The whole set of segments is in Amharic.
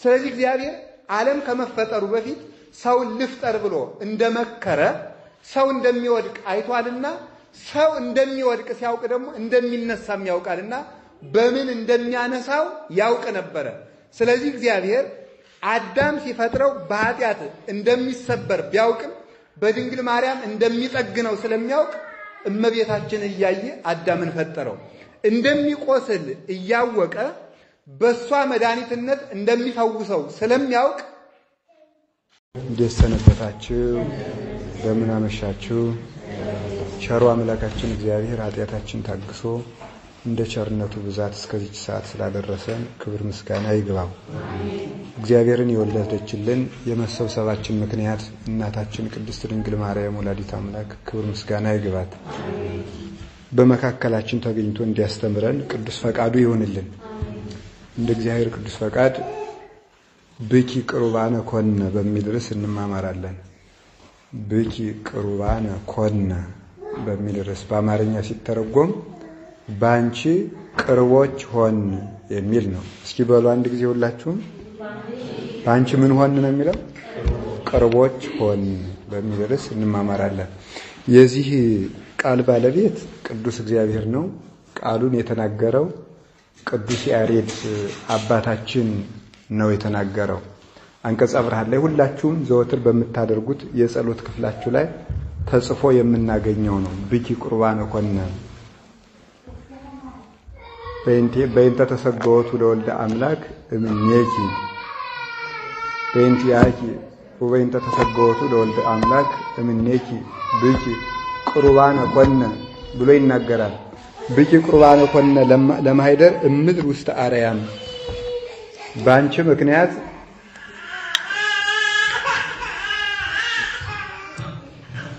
ስለዚህ እግዚአብሔር ዓለም ከመፈጠሩ በፊት ሰው ልፍጠር ብሎ እንደመከረ ሰው እንደሚወድቅ አይቷልና ሰው እንደሚወድቅ ሲያውቅ ደግሞ እንደሚነሳም ያውቃልና በምን እንደሚያነሳው ያውቅ ነበረ። ስለዚህ እግዚአብሔር አዳም ሲፈጥረው በኃጢአት እንደሚሰበር ቢያውቅም በድንግል ማርያም እንደሚጠግነው ስለሚያውቅ እመቤታችን እያየ አዳምን ፈጠረው። እንደሚቆስል እያወቀ በሷ መድኃኒትነት እንደሚፈውሰው ስለሚያውቅ እንዴት ሰነበታችሁ? በምን አመሻችሁ? ቸሩ አምላካችን እግዚአብሔር ኃጢአታችን ታግሶ እንደ ቸርነቱ ብዛት እስከዚህ ሰዓት ስላደረሰን ክብር ምስጋና ይግባው። እግዚአብሔርን የወለደችልን የመሰብሰባችን ምክንያት እናታችን ቅድስት ድንግል ማርያም ወላዲተ አምላክ ክብር ምስጋና ይግባት። በመካከላችን ተገኝቶ እንዲያስተምረን ቅዱስ ፈቃዱ ይሆንልን። እንደ እግዚአብሔር ቅዱስ ፈቃድ ብኪ ቅሩባነ ኮነ በሚል ርዕስ እንማማራለን። ብኪ ቅሩባነ ኮነ በሚል ርዕስ በአማርኛ ሲተረጎም ባንቺ ቅርቦች ሆን የሚል ነው። እስኪ በሉ አንድ ጊዜ ሁላችሁም ባንቺ ምን ሆን ነው የሚለው? ቅርቦች ሆን በሚል ርዕስ እንማማራለን። የዚህ ቃል ባለቤት ቅዱስ እግዚአብሔር ነው። ቃሉን የተናገረው ቅዱስ ያሬድ አባታችን ነው የተናገረው። አንቀጸ ብርሃን ላይ ሁላችሁም ዘወትር በምታደርጉት የጸሎት ክፍላችሁ ላይ ተጽፎ የምናገኘው ነው። ብኪ ቁርባነ ኮነ በእንተ ተሰገወቱ ለወልደ አምላክ እምኔኪ በእንቲአኪ ወበእንተ ተሰገወቱ ለወልደ አምላክ እምኔኪ ብኪ ቁርባነ ኮነ ብሎ ይናገራል። ብኪ ቁርባነ ኮነ ለማይደር እምድር ውስጥ አርያም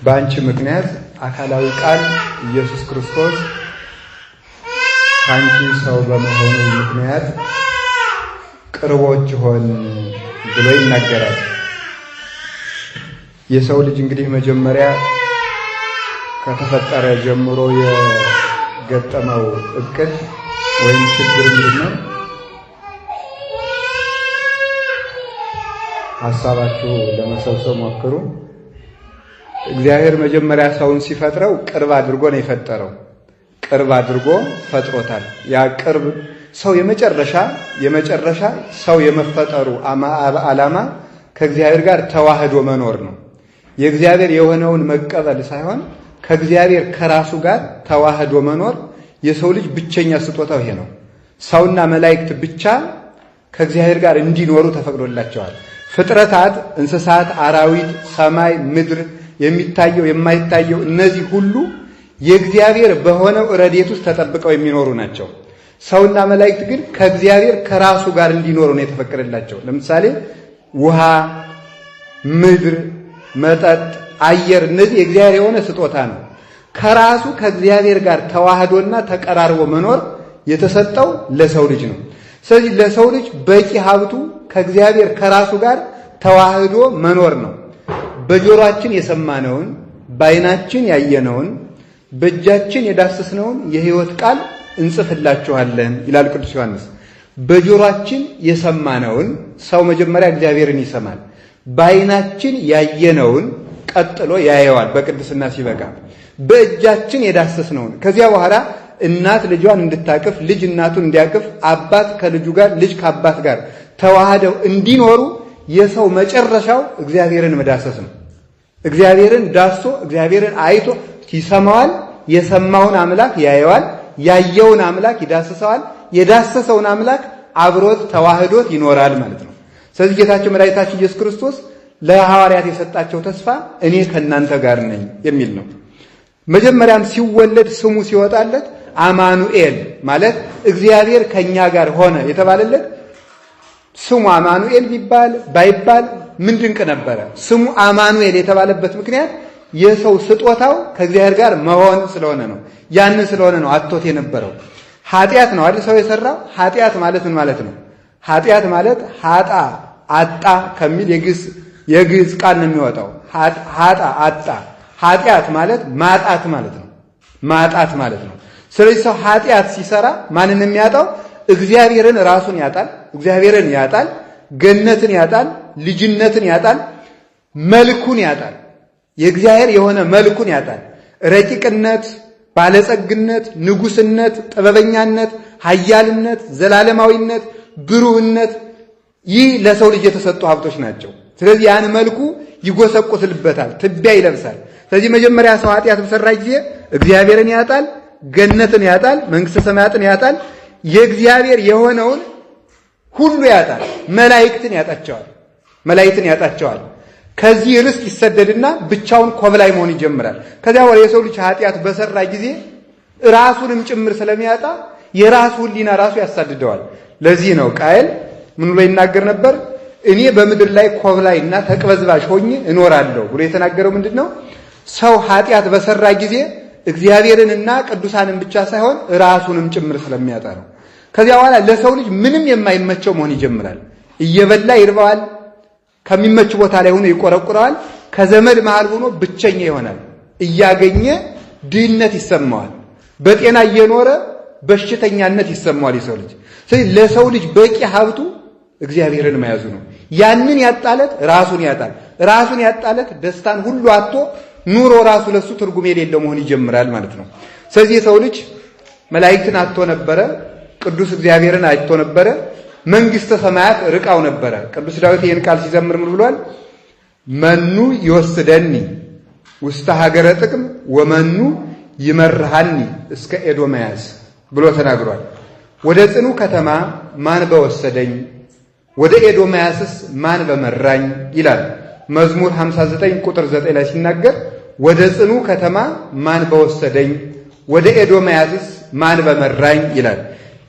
ባንቺ ምክንያት አካላዊ ቃል ኢየሱስ ክርስቶስ ካንቺ ሰው በመሆኑ ምክንያት ቅርቦች ሆን ብሎ ይናገራል። የሰው ልጅ እንግዲህ መጀመሪያ ከተፈጠረ ጀምሮ የገጠመው እቅድ ወይም ችግር ምንድነው? ሐሳባችሁ ለመሰብሰብ ሞክሩ። እግዚአብሔር መጀመሪያ ሰውን ሲፈጥረው ቅርብ አድርጎ ነው የፈጠረው። ቅርብ አድርጎ ፈጥሮታል። ያ ቅርብ ሰው የመጨረሻ ሰው የመፈጠሩ ዓላማ ከእግዚአብሔር ጋር ተዋህዶ መኖር ነው። የእግዚአብሔር የሆነውን መቀበል ሳይሆን ከእግዚአብሔር ከራሱ ጋር ተዋህዶ መኖር የሰው ልጅ ብቸኛ ስጦታው ይሄ ነው። ሰውና መላእክት ብቻ ከእግዚአብሔር ጋር እንዲኖሩ ተፈቅዶላቸዋል። ፍጥረታት፣ እንስሳት፣ አራዊት፣ ሰማይ፣ ምድር፣ የሚታየው የማይታየው እነዚህ ሁሉ የእግዚአብሔር በሆነው ረድኤት ውስጥ ተጠብቀው የሚኖሩ ናቸው። ሰውና መላእክት ግን ከእግዚአብሔር ከራሱ ጋር እንዲኖሩ ነው የተፈቀደላቸው። ለምሳሌ ውሃ፣ ምድር፣ መጠጥ፣ አየር እነዚህ የእግዚአብሔር የሆነ ስጦታ ነው። ከራሱ ከእግዚአብሔር ጋር ተዋህዶና ተቀራርቦ መኖር የተሰጠው ለሰው ልጅ ነው። ስለዚህ ለሰው ልጅ በቂ ሀብቱ ከእግዚአብሔር ከራሱ ጋር ተዋህዶ መኖር ነው። በጆሮአችን የሰማነውን፣ በዓይናችን ያየነውን፣ በእጃችን የዳሰስነውን የሕይወት ቃል እንጽፍላችኋለን ይላል ቅዱስ ዮሐንስ። በጆሮአችን የሰማነውን ሰው መጀመሪያ እግዚአብሔርን ይሰማል። በዓይናችን ያየነውን ቀጥሎ ያየዋል በቅድስና ሲበቃ። በእጃችን የዳሰስነውን ከዚያ በኋላ እናት ልጇን እንድታቅፍ፣ ልጅ እናቱን እንዲያቅፍ፣ አባት ከልጁ ጋር፣ ልጅ ከአባት ጋር ተዋህደው እንዲኖሩ የሰው መጨረሻው እግዚአብሔርን መዳሰስ ነው። እግዚአብሔርን ዳሶ እግዚአብሔርን አይቶ ይሰማዋል። የሰማውን አምላክ ያየዋል። ያየውን አምላክ ይዳሰሰዋል። የዳሰሰውን አምላክ አብሮት ተዋህዶት ይኖራል ማለት ነው። ስለዚህ ጌታችን መድኃኒታችን ኢየሱስ ክርስቶስ ለሐዋርያት የሰጣቸው ተስፋ እኔ ከእናንተ ጋር ነኝ የሚል ነው። መጀመሪያም ሲወለድ ስሙ ሲወጣለት አማኑኤል ማለት እግዚአብሔር ከኛ ጋር ሆነ የተባለለት ስሙ አማኑኤል ባይባል ምን ድንቅ ነበረ። ስሙ አማኑኤል የተባለበት ምክንያት የሰው ስጦታው ከእግዚአብሔር ጋር መሆን ስለሆነ ነው። ያንን ስለሆነ ነው አጥቶት የነበረው። ኃጢአት ነው አይደል ሰው የሰራው። ኃጢአት ማለት ምን ማለት ነው? ኃጢአት ማለት ኃጣ አጣ ከሚል የግዕዝ ቃል ነው የሚወጣው። ኃጣ አጣ። ኃጢአት ማለት ማጣት ማለት ነው። ማጣት ማለት ነው። ስለዚህ ሰው ኃጢአት ሲሰራ ማንን የሚያጣው? እግዚአብሔርን ራሱን ያጣል። እግዚአብሔርን ያጣል። ገነትን ያጣል፣ ልጅነትን ያጣል፣ መልኩን ያጣል። የእግዚአብሔር የሆነ መልኩን ያጣል። ረቂቅነት፣ ባለጸግነት፣ ንጉስነት፣ ጥበበኛነት፣ ኃያልነት፣ ዘላለማዊነት፣ ብሩህነት ይህ ለሰው ልጅ የተሰጡ ሀብቶች ናቸው። ስለዚህ ያን መልኩ ይጎሰቁስልበታል፣ ትቢያ ይለብሳል። ስለዚህ መጀመሪያ ሰው ኃጢአት በሰራ ጊዜ እግዚአብሔርን ያጣል፣ ገነትን ያጣል፣ መንግስተ ሰማያትን ያጣል፣ የእግዚአብሔር የሆነውን ሁሉ ያጣል። መላእክትን ያጣቸዋል። ከዚህ ርስት ይሰደድና ብቻውን ኮብላይ መሆን ይጀምራል። ከዚያ ወዲያ የሰው ልጅ ኃጢአት በሰራ ጊዜ ራሱንም ጭምር ስለሚያጣ የራሱ ሕሊና ራሱ ያሳድደዋል። ለዚህ ነው ቃየል ምን ብሎ ይናገር ነበር? እኔ በምድር ላይ ኮብላይና ተቅበዝባዥ ሆኜ እኖራለሁ ብሎ የተናገረው ምንድነው? ሰው ኃጢአት በሰራ ጊዜ እግዚአብሔርንና ቅዱሳንን ብቻ ሳይሆን ራሱንም ጭምር ስለሚያጣ ነው። ከዚያ በኋላ ለሰው ልጅ ምንም የማይመቸው መሆን ይጀምራል። እየበላ ይርባዋል፣ ከሚመች ቦታ ላይ ሆኖ ይቆረቁረዋል፣ ከዘመድ መሃል ሆኖ ብቸኛ ይሆናል፣ እያገኘ ድህነት ይሰማዋል፣ በጤና እየኖረ በሽተኛነት ይሰማዋል የሰው ልጅ። ስለዚህ ለሰው ልጅ በቂ ሀብቱ እግዚአብሔርን መያዙ ነው። ያንን ያጣለት ራሱን ያጣል። ራሱን ያጣለት ደስታን ሁሉ አጥቶ ኑሮ ራሱ ለሱ ትርጉም የሌለው መሆን ይጀምራል ማለት ነው። ስለዚህ የሰው ልጅ መላእክትን አጥቶ ነበረ፣ ቅዱስ እግዚአብሔርን አጥቶ ነበረ፣ መንግስተ ሰማያት ርቃው ነበረ። ቅዱስ ዳዊት ይህን ቃል ሲዘምር ምን ብሏል? መኑ ይወስደኒ ውስተ ሀገረ ጥቅም ወመኑ ይመርሃኒ እስከ ኤዶምያስ ብሎ ተናግሯል። ወደ ጽኑ ከተማ ማን በወሰደኝ ወደ ኤዶምያስስ ማን በመራኝ ይላል። መዝሙር 59 ቁጥር 9 ላይ ሲናገር ወደ ጽኑ ከተማ ማን በወሰደኝ ወደ ኤዶምያስስ ማን በመራኝ ይላል።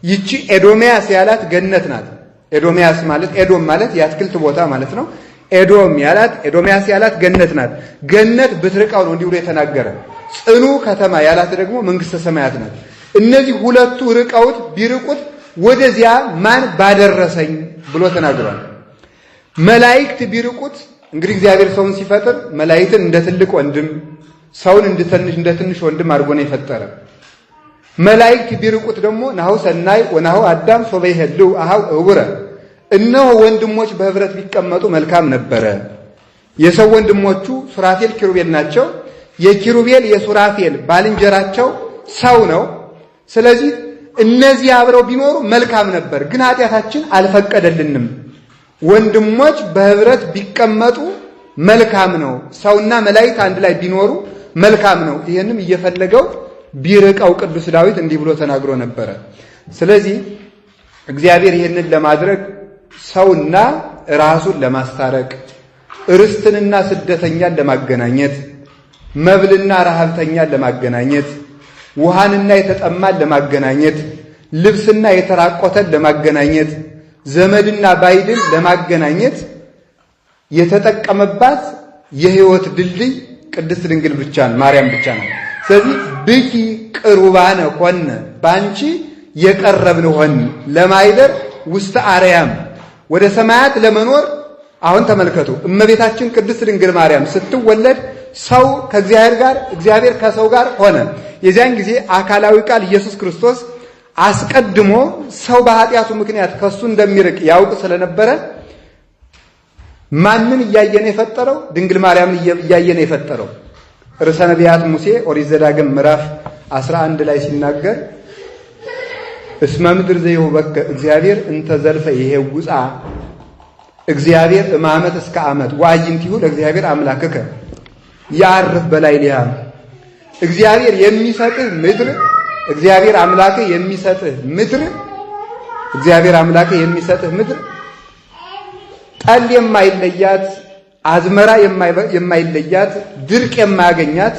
ይቺ ኤዶምያስ ያላት ገነት ናት። ኤዶምያስ ማለት ኤዶም ማለት የአትክልት ቦታ ማለት ነው። ኤዶምያስ ያላት ገነት ናት። ገነት ብትርቃው ነው እንዲህ ብሎ የተናገረ። ጽኑ ከተማ ያላት ደግሞ መንግስተ ሰማያት ናት። እነዚህ ሁለቱ ርቀውት ቢርቁት ወደዚያ ማን ባደረሰኝ ብሎ ተናግሯል። መላእክት ቢርቁት እንግዲህ እግዚአብሔር ሰውን ሲፈጥር መላእክትን እንደ ትልቅ ወንድም ሰውን እንደ ትንሽ ወንድም አድርጎ ነው የፈጠረ። መላእክት ቢርቁት ደግሞ ናሁ ሰናይ ወናሁ አዳም ሶበ ይሄልው አሃው እውረ እነሆ ወንድሞች በህብረት ቢቀመጡ መልካም ነበረ። የሰው ወንድሞቹ ሱራፌል ኪሩቤል ናቸው። የኪሩቤል የሱራፌል ባልንጀራቸው ሰው ነው። ስለዚህ እነዚህ አብረው ቢኖሩ መልካም ነበር፣ ግን ኃጢአታችን አልፈቀደልንም። ወንድሞች በህብረት ቢቀመጡ መልካም ነው። ሰውና መላእክት አንድ ላይ ቢኖሩ መልካም ነው። ይሄንም እየፈለገው ቢርቀው ቅዱስ ዳዊት እንዲህ ብሎ ተናግሮ ነበረ። ስለዚህ እግዚአብሔር ይሄንን ለማድረግ ሰውና ራሱን ለማስታረቅ፣ ርስትንና ስደተኛን ለማገናኘት፣ መብልና ረሃብተኛን ለማገናኘት፣ ውሃንና የተጠማን ለማገናኘት፣ ልብስና የተራቆተን ለማገናኘት፣ ዘመድና ባይድን ለማገናኘት የተጠቀመባት የህይወት ድልድይ ቅድስት ድንግል ብቻ ማርያም ብቻ ነው። ስለዚህ ብኪ ቅሩባነ ሆነ ባንቺ የቀረብን ሆን ለማይደር ውስተ አርያም ወደ ሰማያት ለመኖር። አሁን ተመልከቱ፣ እመቤታችን ቅድስት ድንግል ማርያም ስትወለድ ሰው ከእግዚአብሔር ጋር እግዚአብሔር ከሰው ጋር ሆነ። የዚያን ጊዜ አካላዊ ቃል ኢየሱስ ክርስቶስ አስቀድሞ ሰው በኃጢአቱ ምክንያት ከሱ እንደሚርቅ ያውቅ ስለነበረ ማንን እያየ ነው የፈጠረው? ድንግል ማርያምን እያየ ነው የፈጠረው። ርዕሰ ነቢያት ሙሴ ኦሪት ዘዳግም ምዕራፍ 11 ላይ ሲናገር እስመ ምድር ዘይሁበከ እግዚአብሔር እንተ ዘልፈ ይሄውፃ እግዚአብሔር እማመት እስከ ዓመት ወአይንቲሁ ለእግዚአብሔር አምላክከ ያርፍ በላይ ሊሃ እግዚአብሔር የሚሰጥህ ምድር እግዚአብሔር አምላክህ የሚሰጥህ ምድር ጠል የማይለያት አዝመራ የማይለያት ድርቅ የማያገኛት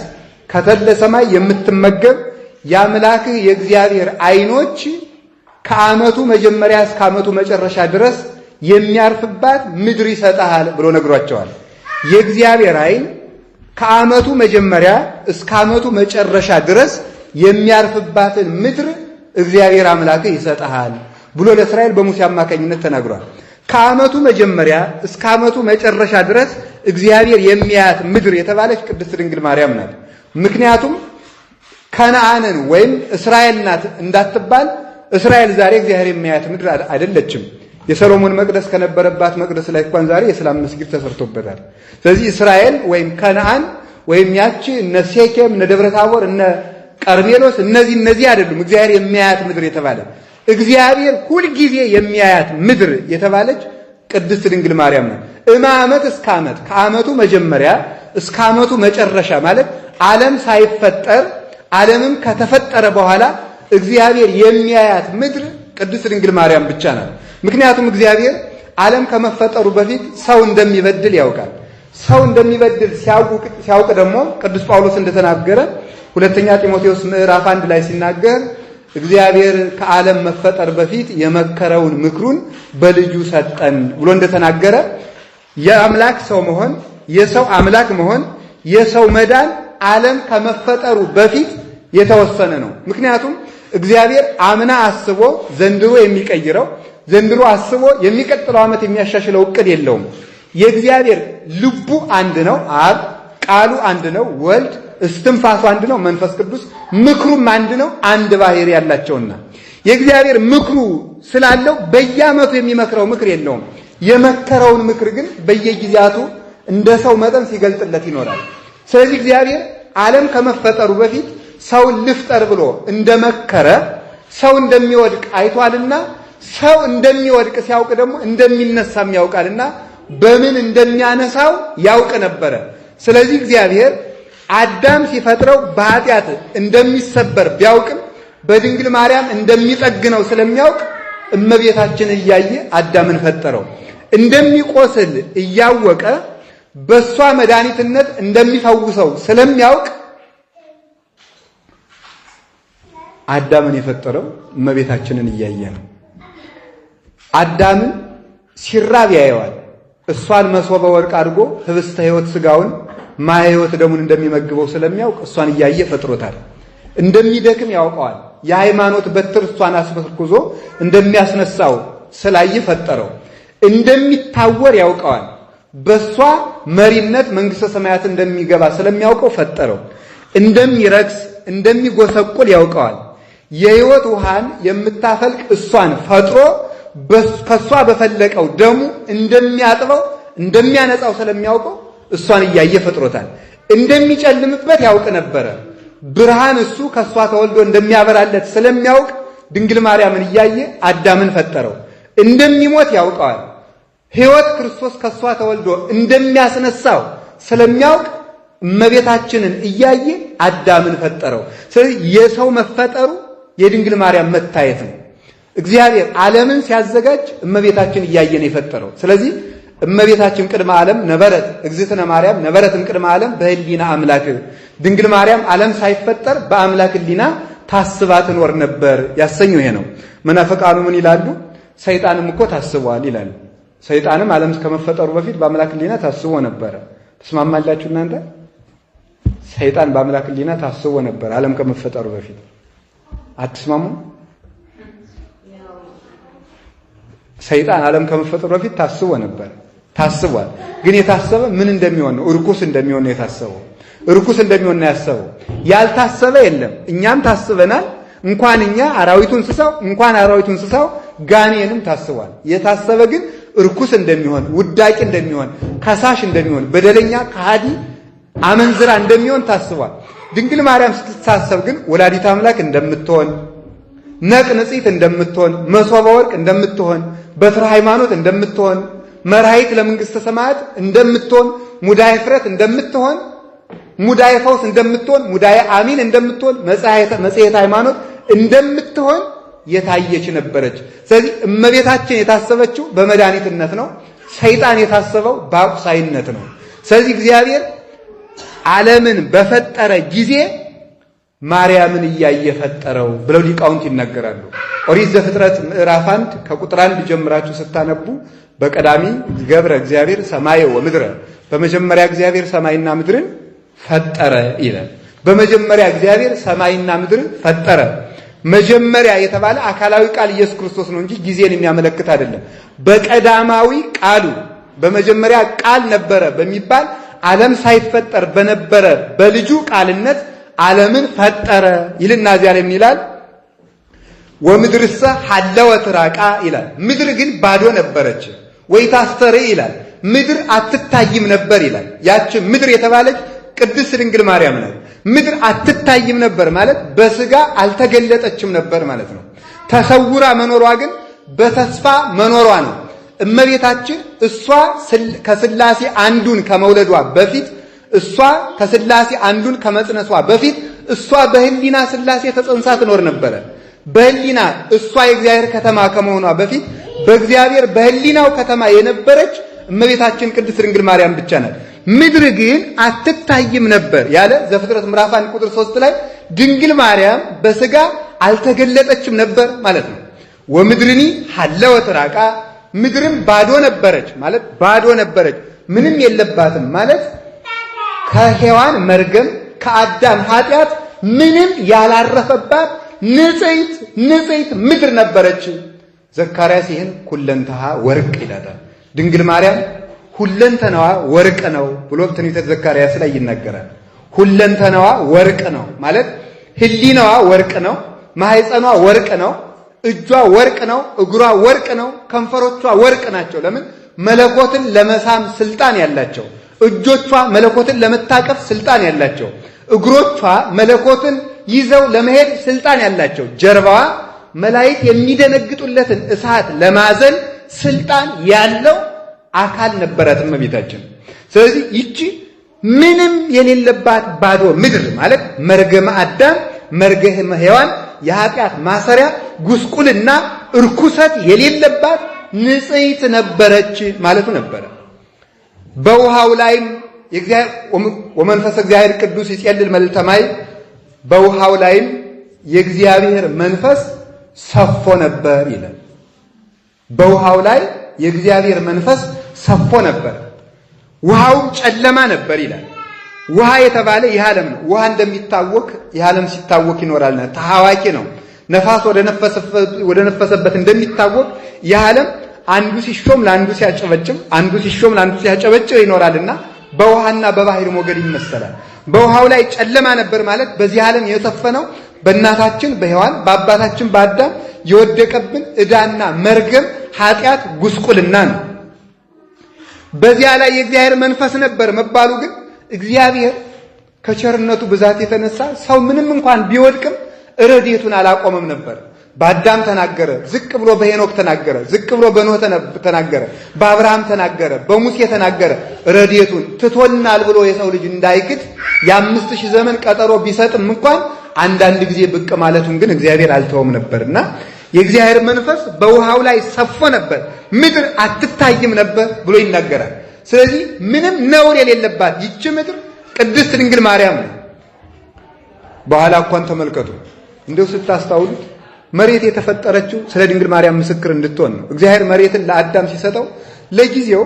ከተለ ሰማይ የምትመገብ የአምላክህ የእግዚአብሔር ዓይኖች ከዓመቱ መጀመሪያ እስከ ዓመቱ መጨረሻ ድረስ የሚያርፍባት ምድር ይሰጣል ብሎ ነግሯቸዋል። የእግዚአብሔር ዓይን ከዓመቱ መጀመሪያ እስከ ዓመቱ መጨረሻ ድረስ የሚያርፍባትን ምድር እግዚአብሔር አምላክህ ይሰጣል ብሎ ለእስራኤል በሙሴ አማካኝነት ተናግሯል። ከዓመቱ መጀመሪያ እስከ ዓመቱ መጨረሻ ድረስ እግዚአብሔር የሚያያት ምድር የተባለች ቅድስት ድንግል ማርያም ናት። ምክንያቱም ከነዓንን ወይም እስራኤል ናት እንዳትባል እስራኤል ዛሬ እግዚአብሔር የሚያያት ምድር አይደለችም። የሰሎሞን መቅደስ ከነበረባት መቅደስ ላይ እንኳን ዛሬ የእስላም መስጊድ ተሰርቶበታል። ስለዚህ እስራኤል ወይም ከነዓን ወይም ያቺ እነ ሴኬም እነ ደብረ ታቦር እነ ቀርሜሎስ እነዚህ አይደሉም እግዚአብሔር የሚያያት ምድር የተባለ። እግዚአብሔር ሁልጊዜ የሚያያት ምድር የተባለች ቅድስት ድንግል ማርያም ነው። ዓመት እስከ ዓመት ከዓመቱ መጀመሪያ እስከ ዓመቱ መጨረሻ ማለት ዓለም ሳይፈጠር ዓለምም ከተፈጠረ በኋላ እግዚአብሔር የሚያያት ምድር ቅድስት ድንግል ማርያም ብቻ ናት። ምክንያቱም እግዚአብሔር ዓለም ከመፈጠሩ በፊት ሰው እንደሚበድል ያውቃል። ሰው እንደሚበድል ሲያውቅ ደግሞ ቅዱስ ጳውሎስ እንደተናገረ ሁለተኛ ጢሞቴዎስ ምዕራፍ 1 ላይ ሲናገር እግዚአብሔር ከዓለም መፈጠር በፊት የመከረውን ምክሩን በልጁ ሰጠን ብሎ እንደተናገረ የአምላክ ሰው መሆን የሰው አምላክ መሆን የሰው መዳን ዓለም ከመፈጠሩ በፊት የተወሰነ ነው። ምክንያቱም እግዚአብሔር አምና አስቦ ዘንድሮ የሚቀይረው ዘንድሮ አስቦ የሚቀጥለው ዓመት የሚያሻሽለው ዕቅድ የለውም። የእግዚአብሔር ልቡ አንድ ነው፣ አብ ቃሉ አንድ ነው፣ ወልድ እስትንፋሱ አንድ ነው፣ መንፈስ ቅዱስ ምክሩም አንድ ነው። አንድ ባህሪ ያላቸውና የእግዚአብሔር ምክሩ ስላለው በየዓመቱ የሚመክረው ምክር የለውም። የመከረውን ምክር ግን በየጊዜያቱ እንደ ሰው መጠን ሲገልጥለት ይኖራል። ስለዚህ እግዚአብሔር ዓለም ከመፈጠሩ በፊት ሰውን ልፍጠር ብሎ እንደመከረ ሰው እንደሚወድቅ አይቷልና ሰው እንደሚወድቅ ሲያውቅ ደግሞ እንደሚነሳም ያውቃልና በምን እንደሚያነሳው ያውቅ ነበረ። ስለዚህ እግዚአብሔር አዳም ሲፈጥረው በኃጢአት እንደሚሰበር ቢያውቅም በድንግል ማርያም እንደሚጠግነው ስለሚያውቅ እመቤታችን እያየ አዳምን ፈጠረው። እንደሚቆስል እያወቀ በሷ መድኃኒትነት እንደሚፈውሰው ስለሚያውቅ አዳምን የፈጠረው እመቤታችንን እያየ ነው። አዳምን ሲራብ ያየዋል። እሷን መሶበ ወርቅ አድርጎ ህብስተ ሕይወት ስጋውን ማየ ሕይወት ደሙን እንደሚመግበው ስለሚያውቅ እሷን እያየ ፈጥሮታል። እንደሚደክም ያውቀዋል። የሃይማኖት በትር እሷን አስፈርኩዞ እንደሚያስነሳው ስላየ ፈጠረው። እንደሚታወር ያውቀዋል። በሷ መሪነት መንግስተ ሰማያት እንደሚገባ ስለሚያውቀው ፈጠረው። እንደሚረክስ እንደሚጎሰቁል ያውቀዋል። የሕይወት ውሃን የምታፈልቅ እሷን ፈጥሮ ከሷ በፈለቀው ደሙ እንደሚያጥበው እንደሚያነጻው ስለሚያውቀው እሷን እያየ ፈጥሮታል። እንደሚጨልምበት ያውቅ ነበረ። ብርሃን እሱ ከሷ ተወልዶ እንደሚያበራለት ስለሚያውቅ ድንግል ማርያምን እያየ አዳምን ፈጠረው። እንደሚሞት ያውቀዋል። ሕይወት ክርስቶስ ከሷ ተወልዶ እንደሚያስነሳው ስለሚያውቅ እመቤታችንን እያየ አዳምን ፈጠረው። ስለዚህ የሰው መፈጠሩ የድንግል ማርያም መታየት ነው። እግዚአብሔር ዓለምን ሲያዘጋጅ እመቤታችን እያየ ነው የፈጠረው። ስለዚህ እመቤታችን ቅድመ ዓለም ነበረት እግዝእትነ ማርያም ነበረትም ቅድመ ዓለም በህሊና አምላክ። ድንግል ማርያም ዓለም ሳይፈጠር በአምላክ ህሊና ታስባ ትኖር ነበር ያሰኘው ይሄ ነው። መናፍቃኑ ምን ይላሉ? ሰይጣንም እኮ ታስቧል ይላሉ። ሰይጣንም ዓለም ከመፈጠሩ በፊት በአምላክ ህሊና ታስቦ ነበረ። ተስማማላችሁ እናንተ? ሰይጣን በአምላክ ህሊና ታስቦ ነበር ዓለም ከመፈጠሩ በፊት። አትስማሙ? ሰይጣን ዓለም ከመፈጠሩ በፊት ታስቦ ነበር። ታስቧል። ግን የታሰበ ምን እንደሚሆን ነው? እርኩስ እንደሚሆን ነው የታሰበው። እርኩስ እንደሚሆን ነው ያሰበው። ያልታሰበ የለም። እኛም ታስበናል። እንኳን እኛ አራዊቱ እንስሳው ጋኔንም ታስቧል። የታሰበ ግን እርኩስ እንደሚሆን፣ ውዳቂ እንደሚሆን፣ ከሳሽ እንደሚሆን፣ በደለኛ ከሃዲ አመንዝራ እንደሚሆን ታስቧል። ድንግል ማርያም ስትታሰብ ግን ወላዲተ አምላክ እንደምትሆን፣ ንጽሕት እንደምትሆን፣ መሶበ ወርቅ እንደምትሆን፣ በትረ ሃይማኖት እንደምትሆን፣ መርሃይት ለመንግስተ ሰማያት እንደምትሆን፣ ሙዳየ ፍረት እንደምትሆን፣ ሙዳየ ፈውስ እንደምትሆን፣ ሙዳየ አሚን እንደምትሆን፣ መጽሔተ ሃይማኖት እንደምትሆን የታየች ነበረች። ስለዚህ እመቤታችን የታሰበችው በመድኃኒትነት ነው። ሰይጣን የታሰበው በአቁሳይነት ነው። ስለዚህ እግዚአብሔር ዓለምን በፈጠረ ጊዜ ማርያምን እያየ ፈጠረው ብለው ሊቃውንት ይናገራሉ። ኦሪት ዘፍጥረት ምዕራፍ 1 ከቁጥር 1 ጀምራችሁ ስታነቡ በቀዳሚ ገብረ እግዚአብሔር ሰማየ ወምድረ፣ በመጀመሪያ እግዚአብሔር ሰማይና ምድርን ፈጠረ ይላል። በመጀመሪያ እግዚአብሔር ሰማይና ምድርን ፈጠረ። መጀመሪያ የተባለ አካላዊ ቃል ኢየሱስ ክርስቶስ ነው እንጂ ጊዜን የሚያመለክት አይደለም። በቀዳማዊ ቃሉ በመጀመሪያ ቃል ነበረ በሚባል ዓለም ሳይፈጠር በነበረ በልጁ ቃልነት ዓለምን ፈጠረ ይልና እዚያ ላይ ምን ይላል? ወምድርሰ ሐለወት ራቃ ይላል። ምድር ግን ባዶ ነበረች። ወይታስተርኢ ይላል። ምድር አትታይም ነበር ይላል። ያች ምድር የተባለች ቅድስት ድንግል ማርያም ናት። ምድር አትታይም ነበር ማለት በስጋ አልተገለጠችም ነበር ማለት ነው። ተሰውራ መኖሯ ግን በተስፋ መኖሯ ነው። እመቤታችን እሷ ከስላሴ አንዱን ከመውለዷ በፊት እሷ ከስላሴ አንዱን ከመጽነሷ በፊት እሷ በህሊና ስላሴ ተጸንሳ ትኖር ነበረ። በህሊና እሷ የእግዚአብሔር ከተማ ከመሆኗ በፊት በእግዚአብሔር በህሊናው ከተማ የነበረች እመቤታችን ቅድስት ድንግል ማርያም ብቻ ናት። ምድር ግን አትታይም ነበር ያለ ዘፍጥረት ምዕራፍ 1 ቁጥር 3 ላይ ድንግል ማርያም በስጋ አልተገለጠችም ነበር ማለት ነው። ወምድርኒ ሐለወት ራቃ ምድርም ባዶ ነበረች ማለት ባዶ ነበረች፣ ምንም የለባትም ማለት ከሔዋን መርገም ከአዳም ኃጢአት ምንም ያላረፈባት ንጽሕት ምድር ነበረች። ዘካርያስ ይህን ሁለንተሃ ወርቅ ይላታል። ድንግል ማርያም ሁለንተናዋ ወርቅ ነው ብሎ ትንቢተ ዘካርያስ ላይ ይናገራል። ሁለንተናዋ ወርቅ ነው ማለት ህሊናዋ ወርቅ ነው፣ ማህፀኗ ወርቅ ነው፣ እጇ ወርቅ ነው፣ እግሯ ወርቅ ነው፣ ከንፈሮቿ ወርቅ ናቸው። ለምን? መለኮትን ለመሳም ስልጣን ያላቸው። እጆቿ መለኮትን ለመታቀፍ ስልጣን ያላቸው። እግሮቿ መለኮትን ይዘው ለመሄድ ስልጣን ያላቸው። ጀርባዋ መላእክት የሚደነግጡለትን እሳት ለማዘን ስልጣን ያለው አካል ነበራት እመቤታችን። ስለዚህ ይቺ ምንም የሌለባት ባዶ ምድር ማለት መርገመ አዳም መርገመ ሔዋን የኃጢአት ማሰሪያ ጉስቁልና እርኩሰት የሌለባት ንጽሕት ነበረች ማለቱ ነበረ። በውሃው ላይም ወመንፈስ እግዚአብሔር ቅዱስ ይጼልል መልዕልተ ማይ በውሃው ላይም የእግዚአብሔር መንፈስ ሰፎ ነበር ይላል። በውሃው ላይ የእግዚአብሔር መንፈስ ሰፎ ነበር። ውሃውም ጨለማ ነበር ይላል። ውሃ የተባለ ይህ ዓለም ነው። ውሃ እንደሚታወቅ ይህ ዓለም ሲታወቅ ይኖራልና ተሐዋቂ ነው። ነፋስ ወደ ነፈሰበት እንደሚታወቅ ይህ ዓለም አንዱ ሲሾም ለአንዱ ሲያጨበጭብ፣ አንዱ ሲሾም ለአንዱ ሲያጨበጭብ ይኖራልና በውሃና በባህር ሞገድ ይመሰላል። በውሃው ላይ ጨለማ ነበር ማለት በዚህ ዓለም የተፈነው በእናታችን በሔዋን በአባታችን በአዳም የወደቀብን ዕዳና መርገም ኃጢአት ጉስቁልና ነው። በዚያ ላይ የእግዚአብሔር መንፈስ ነበር መባሉ ግን እግዚአብሔር ከቸርነቱ ብዛት የተነሳ ሰው ምንም እንኳን ቢወድቅም ረድኤቱን አላቆመም ነበር። በአዳም ተናገረ፣ ዝቅ ብሎ በሄኖክ ተናገረ፣ ዝቅ ብሎ በኖህ ተናገረ፣ በአብርሃም ተናገረ፣ በሙሴ ተናገረ። ረድኤቱን ትቶናል ብሎ የሰው ልጅ እንዳይክድ የ5000 ዘመን ቀጠሮ ቢሰጥም እንኳን አንዳንድ ጊዜ ብቅ ማለቱን ግን እግዚአብሔር አልተወም ነበርና የእግዚአብሔር መንፈስ በውሃው ላይ ሰፎ ነበር፣ ምድር አትታይም ነበር ብሎ ይናገራል። ስለዚህ ምንም ነውር የሌለባት ይህች ምድር ቅድስት ድንግል ማርያም ነው። በኋላ እንኳን ተመልከቱ እንደው ስታስተውሉት መሬት የተፈጠረችው ስለ ድንግል ማርያም ምስክር እንድትሆን ነው። እግዚአብሔር መሬትን ለአዳም ሲሰጠው ለጊዜው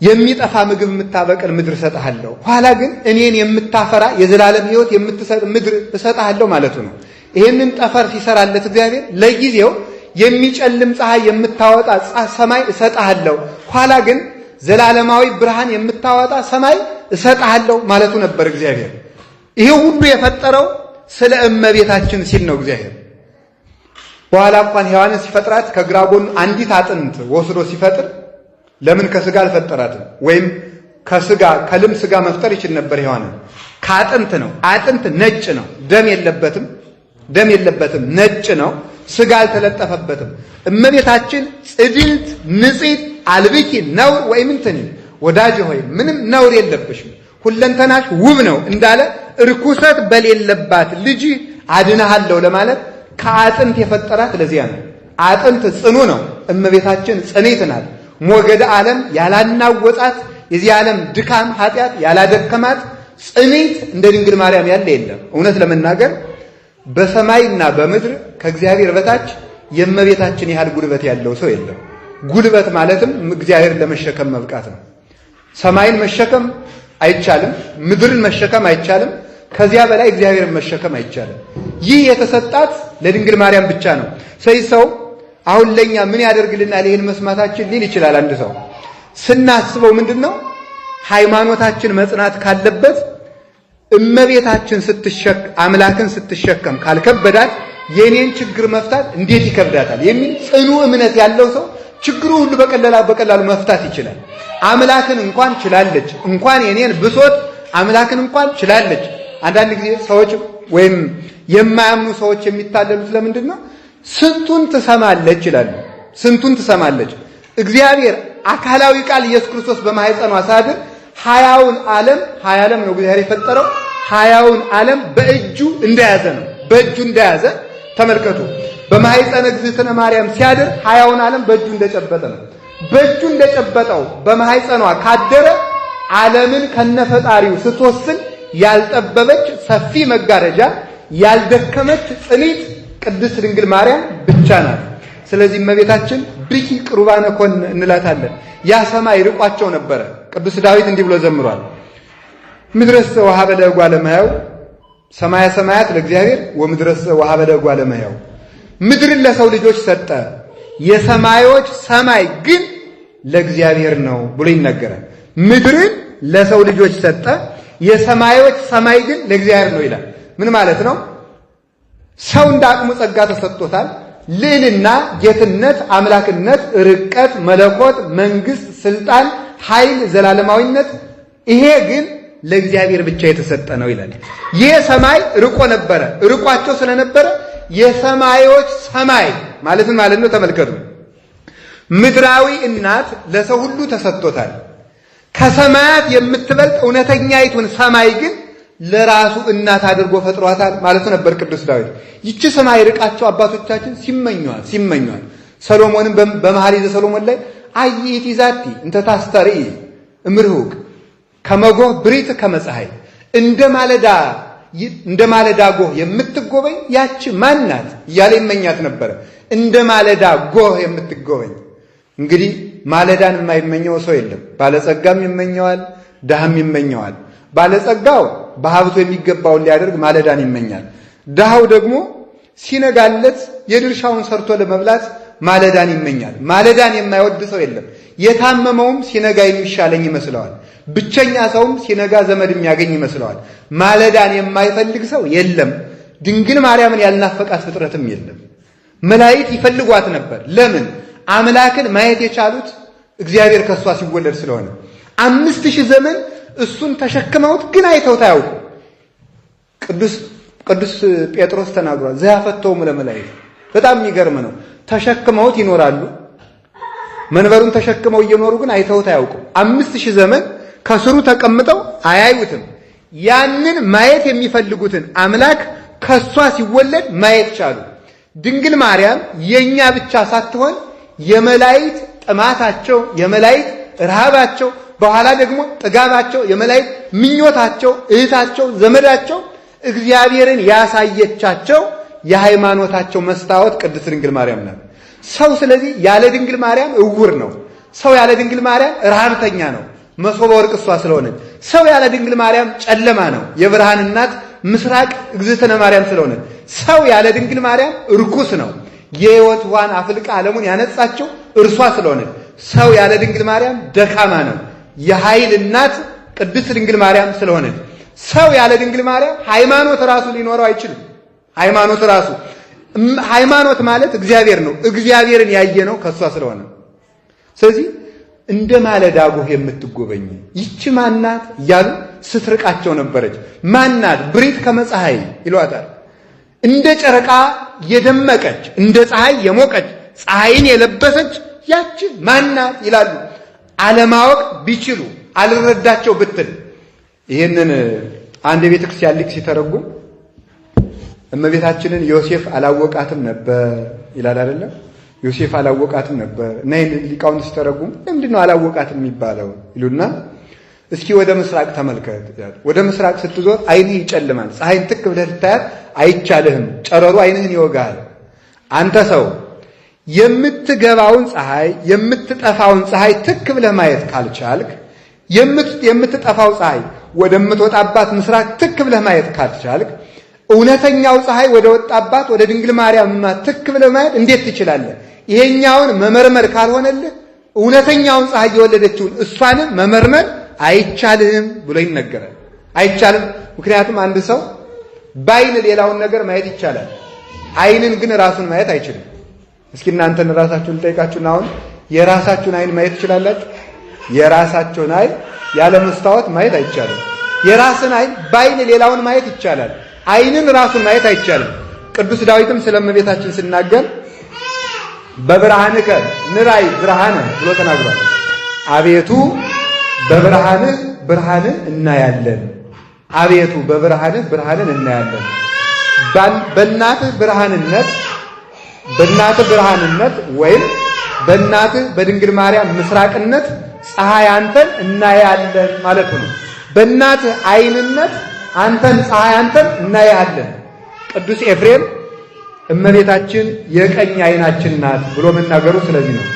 የሚጠፋ ምግብ የምታበቅል ምድር እሰጥሃለሁ፣ ኋላ ግን እኔን የምታፈራ የዘላለም ሕይወት የምትሰጥ ምድር እሰጥሃለሁ ማለቱ ነው። ይህንን ጠፈር ሲሰራለት እግዚአብሔር ለጊዜው የሚጨልም ፀሐይ የምታወጣ ሰማይ እሰጥሃለሁ፣ ኋላ ግን ዘላለማዊ ብርሃን የምታወጣ ሰማይ እሰጥሃለሁ ማለቱ ነበር እግዚአብሔር። ይሄ ሁሉ የፈጠረው ስለ እመቤታችን ሲል ነው እግዚአብሔር። በኋላ እንኳን ሔዋንን ሲፈጥራት ከግራ ጎኑ አንዲት አጥንት ወስዶ ሲፈጥር ለምን ከስጋ አልፈጠራትም? ወይም ከልም ስጋ መፍጠር ይችል ነበር ሔዋንን። ከአጥንት ነው። አጥንት ነጭ ነው፣ ደም የለበትም፣ ነጭ ነው፣ ስጋ አልተለጠፈበትም። እመቤታችን ጽድልት ንጽሕት አልብኪ ነውር ወይም እንትን ወዳጅ ሆይ ምንም ነውር የለብሽም፣ ሁለንተናሽ ውብ ነው እንዳለ ርኩሰት በሌለባት ልጅ አድነሃለሁ ለማለት ከአጥንት የፈጠራት ለዚያ ነው። አጥንት ጽኑ ነው። እመቤታችን ጽኔት ናት። ሞገደ ዓለም ያላናወጣት፣ የዚህ ዓለም ድካም ኃጢአት ያላደከማት ጽኔት እንደ ድንግል ማርያም ያለ የለም። እውነት ለመናገር በሰማይና በምድር ከእግዚአብሔር በታች የእመቤታችን ያህል ጉልበት ያለው ሰው የለም። ጉልበት ማለትም እግዚአብሔር ለመሸከም መብቃት ነው። ሰማይን መሸከም አይቻልም፣ ምድርን መሸከም አይቻልም፣ ከዚያ በላይ እግዚአብሔርን መሸከም አይቻልም። ይህ የተሰጣት ለድንግል ማርያም ብቻ ነው። ስለዚህ ሰው አሁን ለኛ ምን ያደርግልናል ይህን መስማታችን ሊል ይችላል። አንድ ሰው ስናስበው ምንድነው ሃይማኖታችን መጽናት ካለበት እመቤታችን አምላክን ስትሸከም ካልከበዳት የኔን ችግር መፍታት እንዴት ይከብዳታል የሚል ጽኑ እምነት ያለው ሰው ችግሩ ሁሉ በቀላሉ መፍታት ይችላል። አምላክን እንኳን ችላለች፣ እንኳን የኔን ብሶት አምላክን እንኳን ችላለች። አንዳንድ ጊዜ ሰዎች ወይም የማያምኑ ሰዎች የሚታለሉት ለምንድን ነው? ስንቱን ትሰማለች ይላሉ። ስንቱን ትሰማለች። እግዚአብሔር አካላዊ ቃል ኢየሱስ ክርስቶስ በማህፀኗ ሳድር 20ውን ዓለም 20 ዓለም ነው እግዚአብሔር የፈጠረው 20ውን ዓለም በእጁ እንደያዘ ነው። በእጁ እንደያዘ ተመልከቱ። በማህፀነ እግዝእትነ ማርያም ሲያድር 20ውን ዓለም በእጁ እንደጨበጠ ነው። በእጁ እንደጨበጠው በማህፀኗ ካደረ ዓለምን ከነፈጣሪው ስትወስን ያልጠበበች ሰፊ መጋረጃ ያልደከመች ጽኒት ቅድስት ድንግል ማርያም ብቻ ናት። ስለዚህ እመቤታችን ብኪ ቁርባነ ኮን እንላታለን። ያ ሰማይ ርቋቸው ነበረ። ቅዱስ ዳዊት እንዲህ ብሎ ዘምሯል። ምድረሰ ወሀበ ለእጓለ እመሕያው ሰማየ ሰማያት ለእግዚአብሔር ወምድረሰ ወሀበ ለእጓለ እመሕያው ምድርን ለሰው ልጆች ሰጠ፣ የሰማዮች ሰማይ ግን ለእግዚአብሔር ነው ብሎ ይነገራል። ምድርን ለሰው ልጆች ሰጠ፣ የሰማዮች ሰማይ ግን ለእግዚአብሔር ነው ይላል። ምን ማለት ነው? ሰው እንደ አቅሙ ጸጋ ተሰጥቶታል። ልዕልና፣ ጌትነት፣ አምላክነት፣ ርቀት፣ መለኮት፣ መንግስት፣ ስልጣን፣ ኃይል፣ ዘላለማዊነት ይሄ ግን ለእግዚአብሔር ብቻ የተሰጠ ነው ይላል። ይህ ሰማይ ርቆ ነበረ። ርቋቸው ስለነበረ የሰማዮች ሰማይ ማለት ነው ተመልከቱ። ምድራዊ እናት ለሰው ሁሉ ተሰጥቶታል። ከሰማያት የምትበልጥ እውነተኛይቱን ሰማይ ግን ለራሱ እናት አድርጎ ፈጥሯታል ማለት ነበር ቅዱስ ዳዊት። ይቺ ሰማይ ርቃቸው አባቶቻችን ሲመኟል። ሰሎሞንም በመኃልየ ዘሰሎሞን ላይ አይቲ ዛቲ እንተ ታስተርኢ እምርሁቅ ከመጎህ ብሪት ከመፀሐይ እንደ ማለዳ ጎህ የምትጎበኝ ያቺ ማናት እያለ ይመኛት ነበረ። እንደ ማለዳ ጎህ የምትጎበኝ እንግዲህ ማለዳን የማይመኘው ሰው የለም። ባለጸጋም ይመኘዋል፣ ድሃም ይመኘዋል። ባለጸጋው በሀብቱ የሚገባውን ሊያደርግ ማለዳን ይመኛል። ድሃው ደግሞ ሲነጋለት የድርሻውን ሰርቶ ለመብላት ማለዳን ይመኛል። ማለዳን የማይወድ ሰው የለም። የታመመውም ሲነጋ የሚሻለኝ ይመስለዋል። ብቸኛ ሰውም ሲነጋ ዘመድ የሚያገኝ ይመስለዋል። ማለዳን የማይፈልግ ሰው የለም። ድንግል ማርያምን ያልናፈቃት ፍጥረትም የለም። መላእክት ይፈልጓት ነበር። ለምን? አምላክን ማየት የቻሉት እግዚአብሔር ከሷ ሲወለድ ስለሆነ 5000 ዘመን እሱን ተሸክመውት ግን አይተውት አያውቁ። ቅዱስ ጴጥሮስ ተናግሯል። ዘያፈተውም ለመላእክት በጣም የሚገርም ነው። ተሸክመውት ይኖራሉ። መንበሩን ተሸክመው እየኖሩ ግን አይተውት አያውቁ። 5000 ዘመን ከስሩ ተቀምጠው አያዩትም። ያንን ማየት የሚፈልጉትን አምላክ ከሷ ሲወለድ ማየት ቻሉ። ድንግል ማርያም የኛ ብቻ ሳትሆን የመላእክት ጥማታቸው፣ የመላእክት ረሃባቸው፣ በኋላ ደግሞ ጥጋባቸው፣ የመላእክት ምኞታቸው፣ እህታቸው፣ ዘመዳቸው እግዚአብሔርን ያሳየቻቸው የሃይማኖታቸው መስታወት ቅድስት ድንግል ማርያም ናት። ሰው ስለዚህ ያለ ድንግል ማርያም እውር ነው። ሰው ያለ ድንግል ማርያም ረሃብተኛ ነው። መሶበ ወርቅ እሷ ስለሆነች። ሰው ያለ ድንግል ማርያም ጨለማ ነው። የብርሃን እናት ምስራቅ እግዝእትነ ማርያም ስለሆነች። ሰው ያለ ድንግል ማርያም ርኩስ ነው። የሕይወት ውሃን አፍልቃ ዓለሙን ያነጻቸው እርሷ ስለሆነች። ሰው ያለ ድንግል ማርያም ደካማ ነው። የኃይል እናት ቅድስት ድንግል ማርያም ስለሆነች። ሰው ያለ ድንግል ማርያም ሃይማኖት ራሱ ሊኖረው አይችልም። ሃይማኖት ማለት እግዚአብሔር ነው። እግዚአብሔርን ያየነው ከሷ ስለሆነ ስለዚህ እንደ ማለዳ ጎህ የምትጎበኝ ይቺ ማናት እያሉ ስትርቃቸው ነበረች። ማናት? ብሪት ከመፀሐይ ይሏታል። እንደ ጨረቃ የደመቀች እንደ ፀሐይ የሞቀች ፀሐይን የለበሰች ያቺ ማናት ይላሉ። አለማወቅ ቢችሉ አልረዳቸው ብትል ይህንን አንድ የቤተ ክርስቲያን ሊቅ ሲተረጉም እመቤታችንን ዮሴፍ አላወቃትም ነበር ይላል አይደለም? ዮሴፍ አላወቃትም ነበር እና ይህን ሊቃውንት ሲተረጉም ለምንድነው አላወቃትም የሚባለው ይሉና እስኪ ወደ ምስራቅ ተመልከት። ወደ ምስራቅ ስትዞር ዓይንህ ይጨልማል። ፀሐይን ትክ ብለህ ልታያት አይቻልህም። ጨረሩ ዓይንህን ይወጋል። አንተ ሰው የምትገባውን ፀሐይ የምትጠፋውን ፀሐይ ትክ ብለህ ማየት ካልቻልክ የምትጠፋው ፀሐይ ወደምትወጣባት ምስራቅ ትክ ብለህ ማየት ካልቻልክ እውነተኛው ፀሐይ ወደ ወጣባት ወደ ድንግል ማርያም ትክ ብለህ ማየት እንዴት ትችላለህ? ይሄኛውን መመርመር ካልሆነልህ እውነተኛውን ፀሐይ የወለደችውን እሷንም መመርመር አይቻልህም ብሎ ይነገራል። አይቻልም። ምክንያቱም አንድ ሰው በዓይን ሌላውን ነገር ማየት ይቻላል። ዓይንን ግን ራሱን ማየት አይችልም። እስኪ እናንተን ራሳችሁን ጠይቃችሁና አሁን የራሳችሁን ዓይን ማየት ትችላላችሁ? የራሳችሁን ዓይን ያለ መስታወት ማየት አይቻልም። የራስን ዓይን በዓይን ሌላውን ማየት ይቻላል። ዓይንን ራሱን ማየት አይቻልም። ቅዱስ ዳዊትም ስለ እመቤታችን ሲናገር በብርሃንከ ንራይ ብርሃነ ብሎ ተናግሯል። አቤቱ በብርሃንህ ብርሃንን እናያለን። አቤቱ በብርሃንህ ብርሃንን እናያለን። በእናትህ ብርሃንነት ወይም በእናትህ በድንግል ማርያም ምስራቅነት ፀሐይ አንተን እናያለን ማለት ነው። በእናትህ ዓይንነት አንተን ፀሐይ አንተን እናያለን። ቅዱስ ኤፍሬም እመቤታችን የቀኝ ዓይናችን ናት ብሎ መናገሩ ስለዚህ ነው።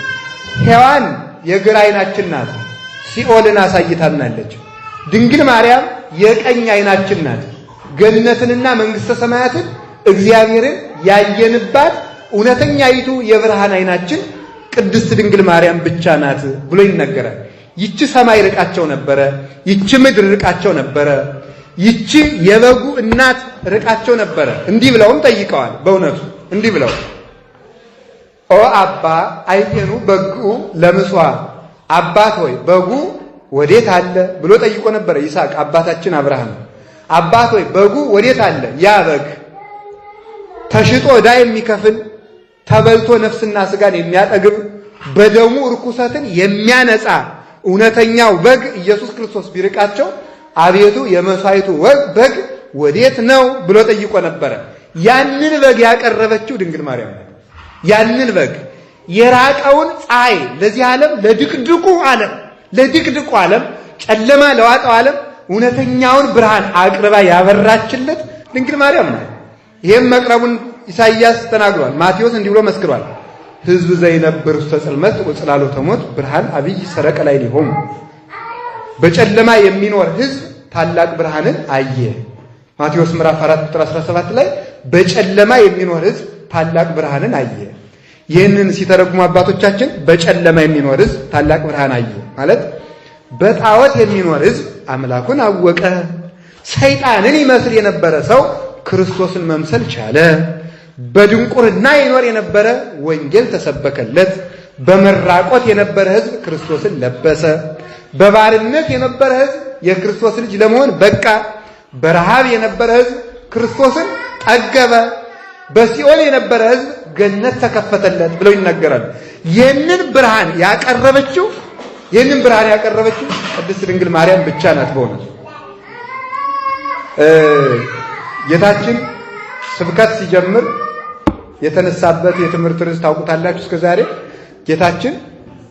ሔዋን የግራ ዓይናችን ናት፣ ሲኦልን አሳይታናለች። ድንግል ማርያም የቀኝ ዓይናችን ናት፣ ገነትንና መንግሥተ ሰማያትን እግዚአብሔርን ያየንባት እውነተኛይቱ የብርሃን ዓይናችን ቅድስት ድንግል ማርያም ብቻ ናት ብሎ ይነገራል። ይቺ ሰማይ ርቃቸው ነበረ፣ ይቺ ምድር ርቃቸው ነበረ፣ ይቺ የበጉ እናት ርቃቸው ነበረ። እንዲህ ብለውም ጠይቀዋል። በእውነቱ እንዲህ ብለው ኦ አባ አይቴኑ በጉ ለምስዋ፣ አባት ሆይ በጉ ወዴት አለ ብሎ ጠይቆ ነበረ ይስሐቅ አባታችን አብርሃም። አባት ሆይ በጉ ወዴት አለ? ያ በግ ተሽጦ ዕዳ የሚከፍል ተበልቶ ነፍስና ስጋን የሚያጠግብ በደሙ ርኩሰትን የሚያነጻ እውነተኛው በግ ኢየሱስ ክርስቶስ ቢርቃቸው አቤቱ የመሥዋዕቱ በግ ወዴት ነው ብሎ ጠይቆ ነበረ። ያንን በግ ያቀረበችው ድንግል ማርያም ናት። ያንን በግ የራቀውን ፀሐይ ለዚህ ዓለም ለድቅድቁ ዓለም ጨለማ ለዋጠው ዓለም እውነተኛውን ብርሃን አቅርባ ያበራችለት ድንግል ማርያም ናት። ይሄም መቅረቡን ኢሳይያስ ተናግሯል። ማቴዎስ እንዲህ ብሎ መስክሯል። ሕዝብ ዘይነብር ውስተ ጽልመት ወጽላሎተ ሞት ብርሃን አብይ ሰረቀ ላዕሌሆሙ። በጨለማ የሚኖር ሕዝብ ታላቅ ብርሃንን አየ። ማቴዎስ ምዕራፍ 4 ቁጥር 17 ላይ በጨለማ የሚኖር ሕዝብ ታላቅ ብርሃንን አየ። ይህንን ሲተረጉሙ አባቶቻችን በጨለማ የሚኖር ሕዝብ ታላቅ ብርሃን አየ ማለት በጣዖት የሚኖር ሕዝብ አምላኩን አወቀ። ሰይጣንን ይመስል የነበረ ሰው ክርስቶስን መምሰል ቻለ። በድንቁርና ይኖር የነበረ ወንጌል ተሰበከለት። በመራቆት የነበረ ሕዝብ ክርስቶስን ለበሰ። በባርነት የነበረ ሕዝብ የክርስቶስ ልጅ ለመሆን በቃ። በረሃብ የነበረ ሕዝብ ክርስቶስን ጠገበ። በሲኦል የነበረ ሕዝብ ገነት ተከፈተለት ብለው ይናገራል። ይህንን ብርሃን ያቀረበችው ቅድስት ድንግል ማርያም ብቻ ናት። በእውነት ጌታችን ስብከት ሲጀምር የተነሳበት የትምህርት ርዕስ ታውቁታላችሁ። እስከዛሬ ጌታችን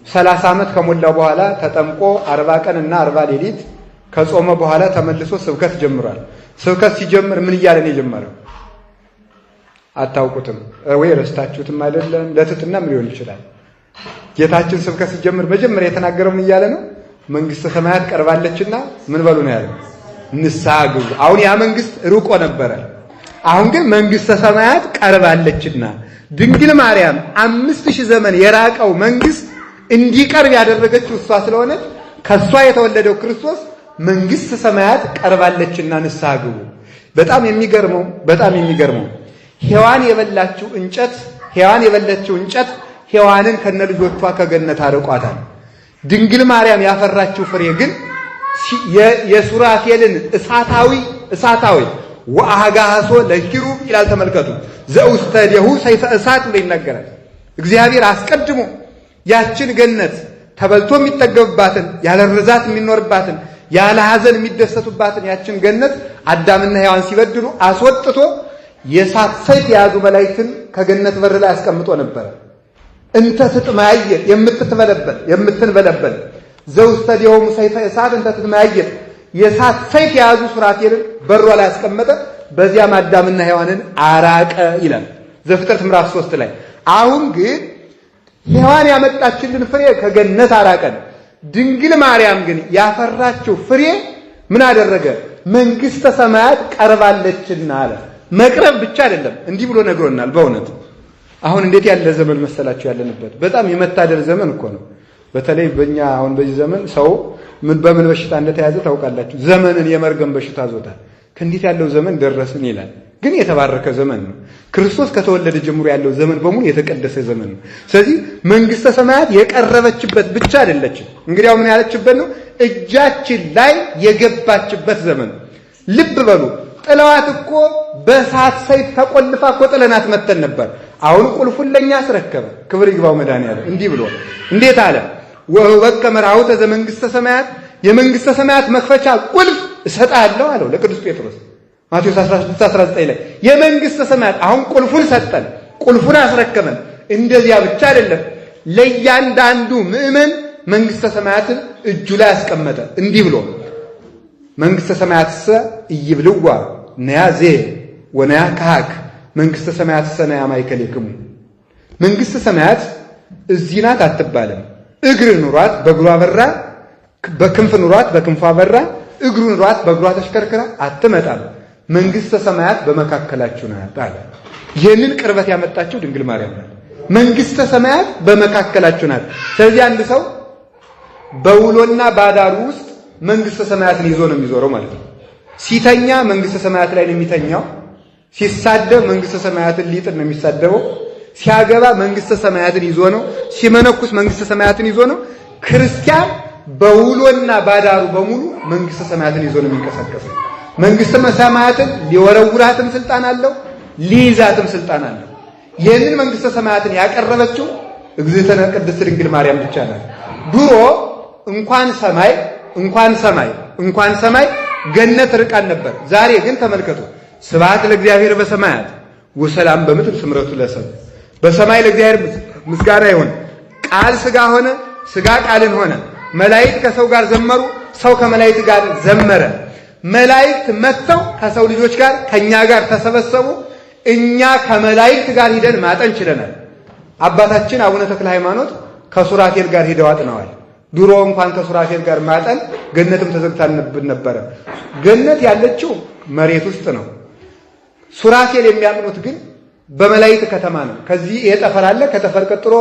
30 ዓመት ከሞላው በኋላ ተጠምቆ 40 ቀን እና 40 ሌሊት ከጾመ በኋላ ተመልሶ ስብከት ጀምሯል። ስብከት ሲጀምር ምን እያለ ነው የጀመረው? አታውቁትም ወይ? ረስታችሁትም አይደለም? ለትትናም ሊሆን ይችላል። ጌታችን ስብከት ሲጀምር መጀመሪያ የተናገረው ምን እያለ ነው? መንግስተ ሰማያት ቀርባለችና ምን በሉ ነው ያለው? ንስሐ ግቡ። አሁን ያ መንግስት ርቆ ነበረ። አሁን ግን መንግስተ ሰማያት ቀርባለችና ድንግል ማርያም 5000 ዘመን የራቀው መንግስት እንዲቀርብ ያደረገችው እሷ ስለሆነች ከሷ የተወለደው ክርስቶስ መንግስተ ሰማያት ቀርባለችና ንስሐ ግቡ። በጣም የሚገርመው ሔዋን የበላችው እንጨት ሔዋንን ከነልጆቿ ከገነት አርቋታል። ድንግል ማርያም ያፈራችው ፍሬ ግን የሱራፌልን እሳታዊ ወአጋሶ ለኪሩብ ይላል። ተመልከቱ። ዘውስተ ደሁ ሰይፈ እሳት ብሎ ይናገራል። እግዚአብሔር አስቀድሞ ያችን ገነት ተበልቶ የሚጠገብባትን ያለ ርዛት የሚኖርባትን ያለ ሐዘን የሚደሰቱባትን ያችን ገነት አዳምና ሔዋን ሲበድሉ አስወጥቶ የእሳት ሰይፍ የያዙ መላእክትን ከገነት በር ላይ አስቀምጦ ነበር። እንተ ትጥማየ የምትንበለበል ዘውስተ ደሆሙ ሰይፈ እሳት እንተ ትጥማየ የእሳት ሰይፍ የያዙ ሱራፌልን በሯ ላይ አስቀመጠ። በዚያም አዳምና ሔዋንን አራቀ ይላል ዘፍጥረት ምዕራፍ 3 ላይ። አሁን ግን ሔዋን ያመጣችልን ፍሬ ከገነት አራቀን። ድንግል ማርያም ግን ያፈራችው ፍሬ ምን አደረገ? መንግስተ ሰማያት ቀርባለችና አለ። መቅረብ ብቻ አይደለም፣ እንዲህ ብሎ ነግሮናል። በእውነት አሁን እንዴት ያለ ዘመን መሰላችሁ ያለንበት? በጣም የመታደል ዘመን እኮ ነው። በተለይ በእኛ አሁን በዚህ ዘመን ሰው በምን በሽታ እንደተያዘ ታውቃላችሁ? ዘመንን የመርገም በሽታ ዞታል። ከእንዴት ያለው ዘመን ደረስን ይላል። ግን የተባረከ ዘመን ነው። ክርስቶስ ከተወለደ ጀምሮ ያለው ዘመን በሙሉ የተቀደሰ ዘመን ነው። ስለዚህ መንግስተ ሰማያት የቀረበችበት ብቻ አይደለችም። እንግዲያው ምን ያለችበት ነው? እጃችን ላይ የገባችበት ዘመን። ልብ በሉ፣ ጥለዋት እኮ በእሳት ሰይፍ ተቆልፋ እኮ ጥለናት መተን ነበር። አሁን ቁልፉን ለኛ አስረከበ። ክብር ይግባው መድኃኒዓለም። እንዲህ ብሎ እንዴት አለ? ወበከ መርዓውተ ዘመንግስተ ሰማያት፣ የመንግስተ ሰማያት መክፈቻ ቁልፍ እሰጣለሁ አለው ለቅዱስ ጴጥሮስ ማቴዎስ 16:19 ላይ የመንግስተ ሰማያት። አሁን ቁልፉን ሰጠን፣ ቁልፉን አስረከበን። እንደዚያ ብቻ አይደለም፣ ለእያንዳንዱ ምእመን መንግስተ ሰማያትን እጁ ላይ አስቀመጠ። እንዲህ ብሎ መንግስተ ሰማያትሰ ኢይብልዋ ነያዜ ወነያ ካህክ መንግስተ ሰማያትሰ ነያ ማእከሌክሙ። መንግስተ ሰማያት እዚህ ናት አትባልም። እግር ኑሯት በእግሯ በራ፣ በክንፍ ኑሯት በክንፏ በራ፣ እግሩ ኑሯት በእግሯ ተሽከርክራ አትመጣም። መንግስተ ሰማያት በመካከላችሁ ናት አለ። ይህንን ቅርበት ያመጣችው ድንግል ማርያም ናት። መንግስተ ሰማያት በመካከላችሁ ናት። ስለዚህ አንድ ሰው በውሎና ባዳሩ ውስጥ መንግስተ ሰማያትን ይዞ ነው የሚዞረው ማለት ነው። ሲተኛ መንግስተ ሰማያት ላይ ነው የሚተኛው። ሲሳደብ መንግስተ ሰማያትን ሊጥል ነው የሚሳደበው። ሲያገባ መንግስተ ሰማያትን ይዞ ነው። ሲመነኩስ መንግስተ ሰማያትን ይዞ ነው። ክርስቲያን በውሎና ባዳሩ በሙሉ መንግስተ ሰማያትን ይዞ ነው የሚንቀሳቀሰው። መንግስተ ሰማያትን ሊወረውራትም ስልጣን አለው፣ ሊይዛትም ስልጣን አለው። ይህንን መንግስተ ሰማያትን ያቀረበችው እግዝእትነ ቅድስት ድንግል ማርያም ብቻ ናት። ድሮ እንኳን ሰማይ ገነት ርቃን ነበር። ዛሬ ግን ተመልከቱ፣ ስብሐት ለእግዚአብሔር በሰማያት ወሰላም በምድር ስምረቱ ለሰብእ። በሰማይ ለእግዚአብሔር ምስጋና ይሁን። ቃል ስጋ ሆነ፣ ስጋ ቃልን ሆነ። መላእክት ከሰው ጋር ዘመሩ፣ ሰው ከመላእክት ጋር ዘመረ። መላእክት መጥተው ከሰው ልጆች ጋር ከኛ ጋር ተሰበሰቡ። እኛ ከመላእክት ጋር ሂደን ማጠን ችለናል። አባታችን አቡነ ተክለ ሃይማኖት ከሱራፌል ጋር ሂደው አጥነዋል። ድሮ እንኳን ከሱራፌል ጋር ማጠን ገነትም ተዘግታንብን ነበረ። ገነት ያለችው መሬት ውስጥ ነው። ሱራፌል የሚያጥኑት ግን በመላእክት ከተማ ነው። ከዚህ የጠፈር አለ፣ ከተፈር ቀጥሎ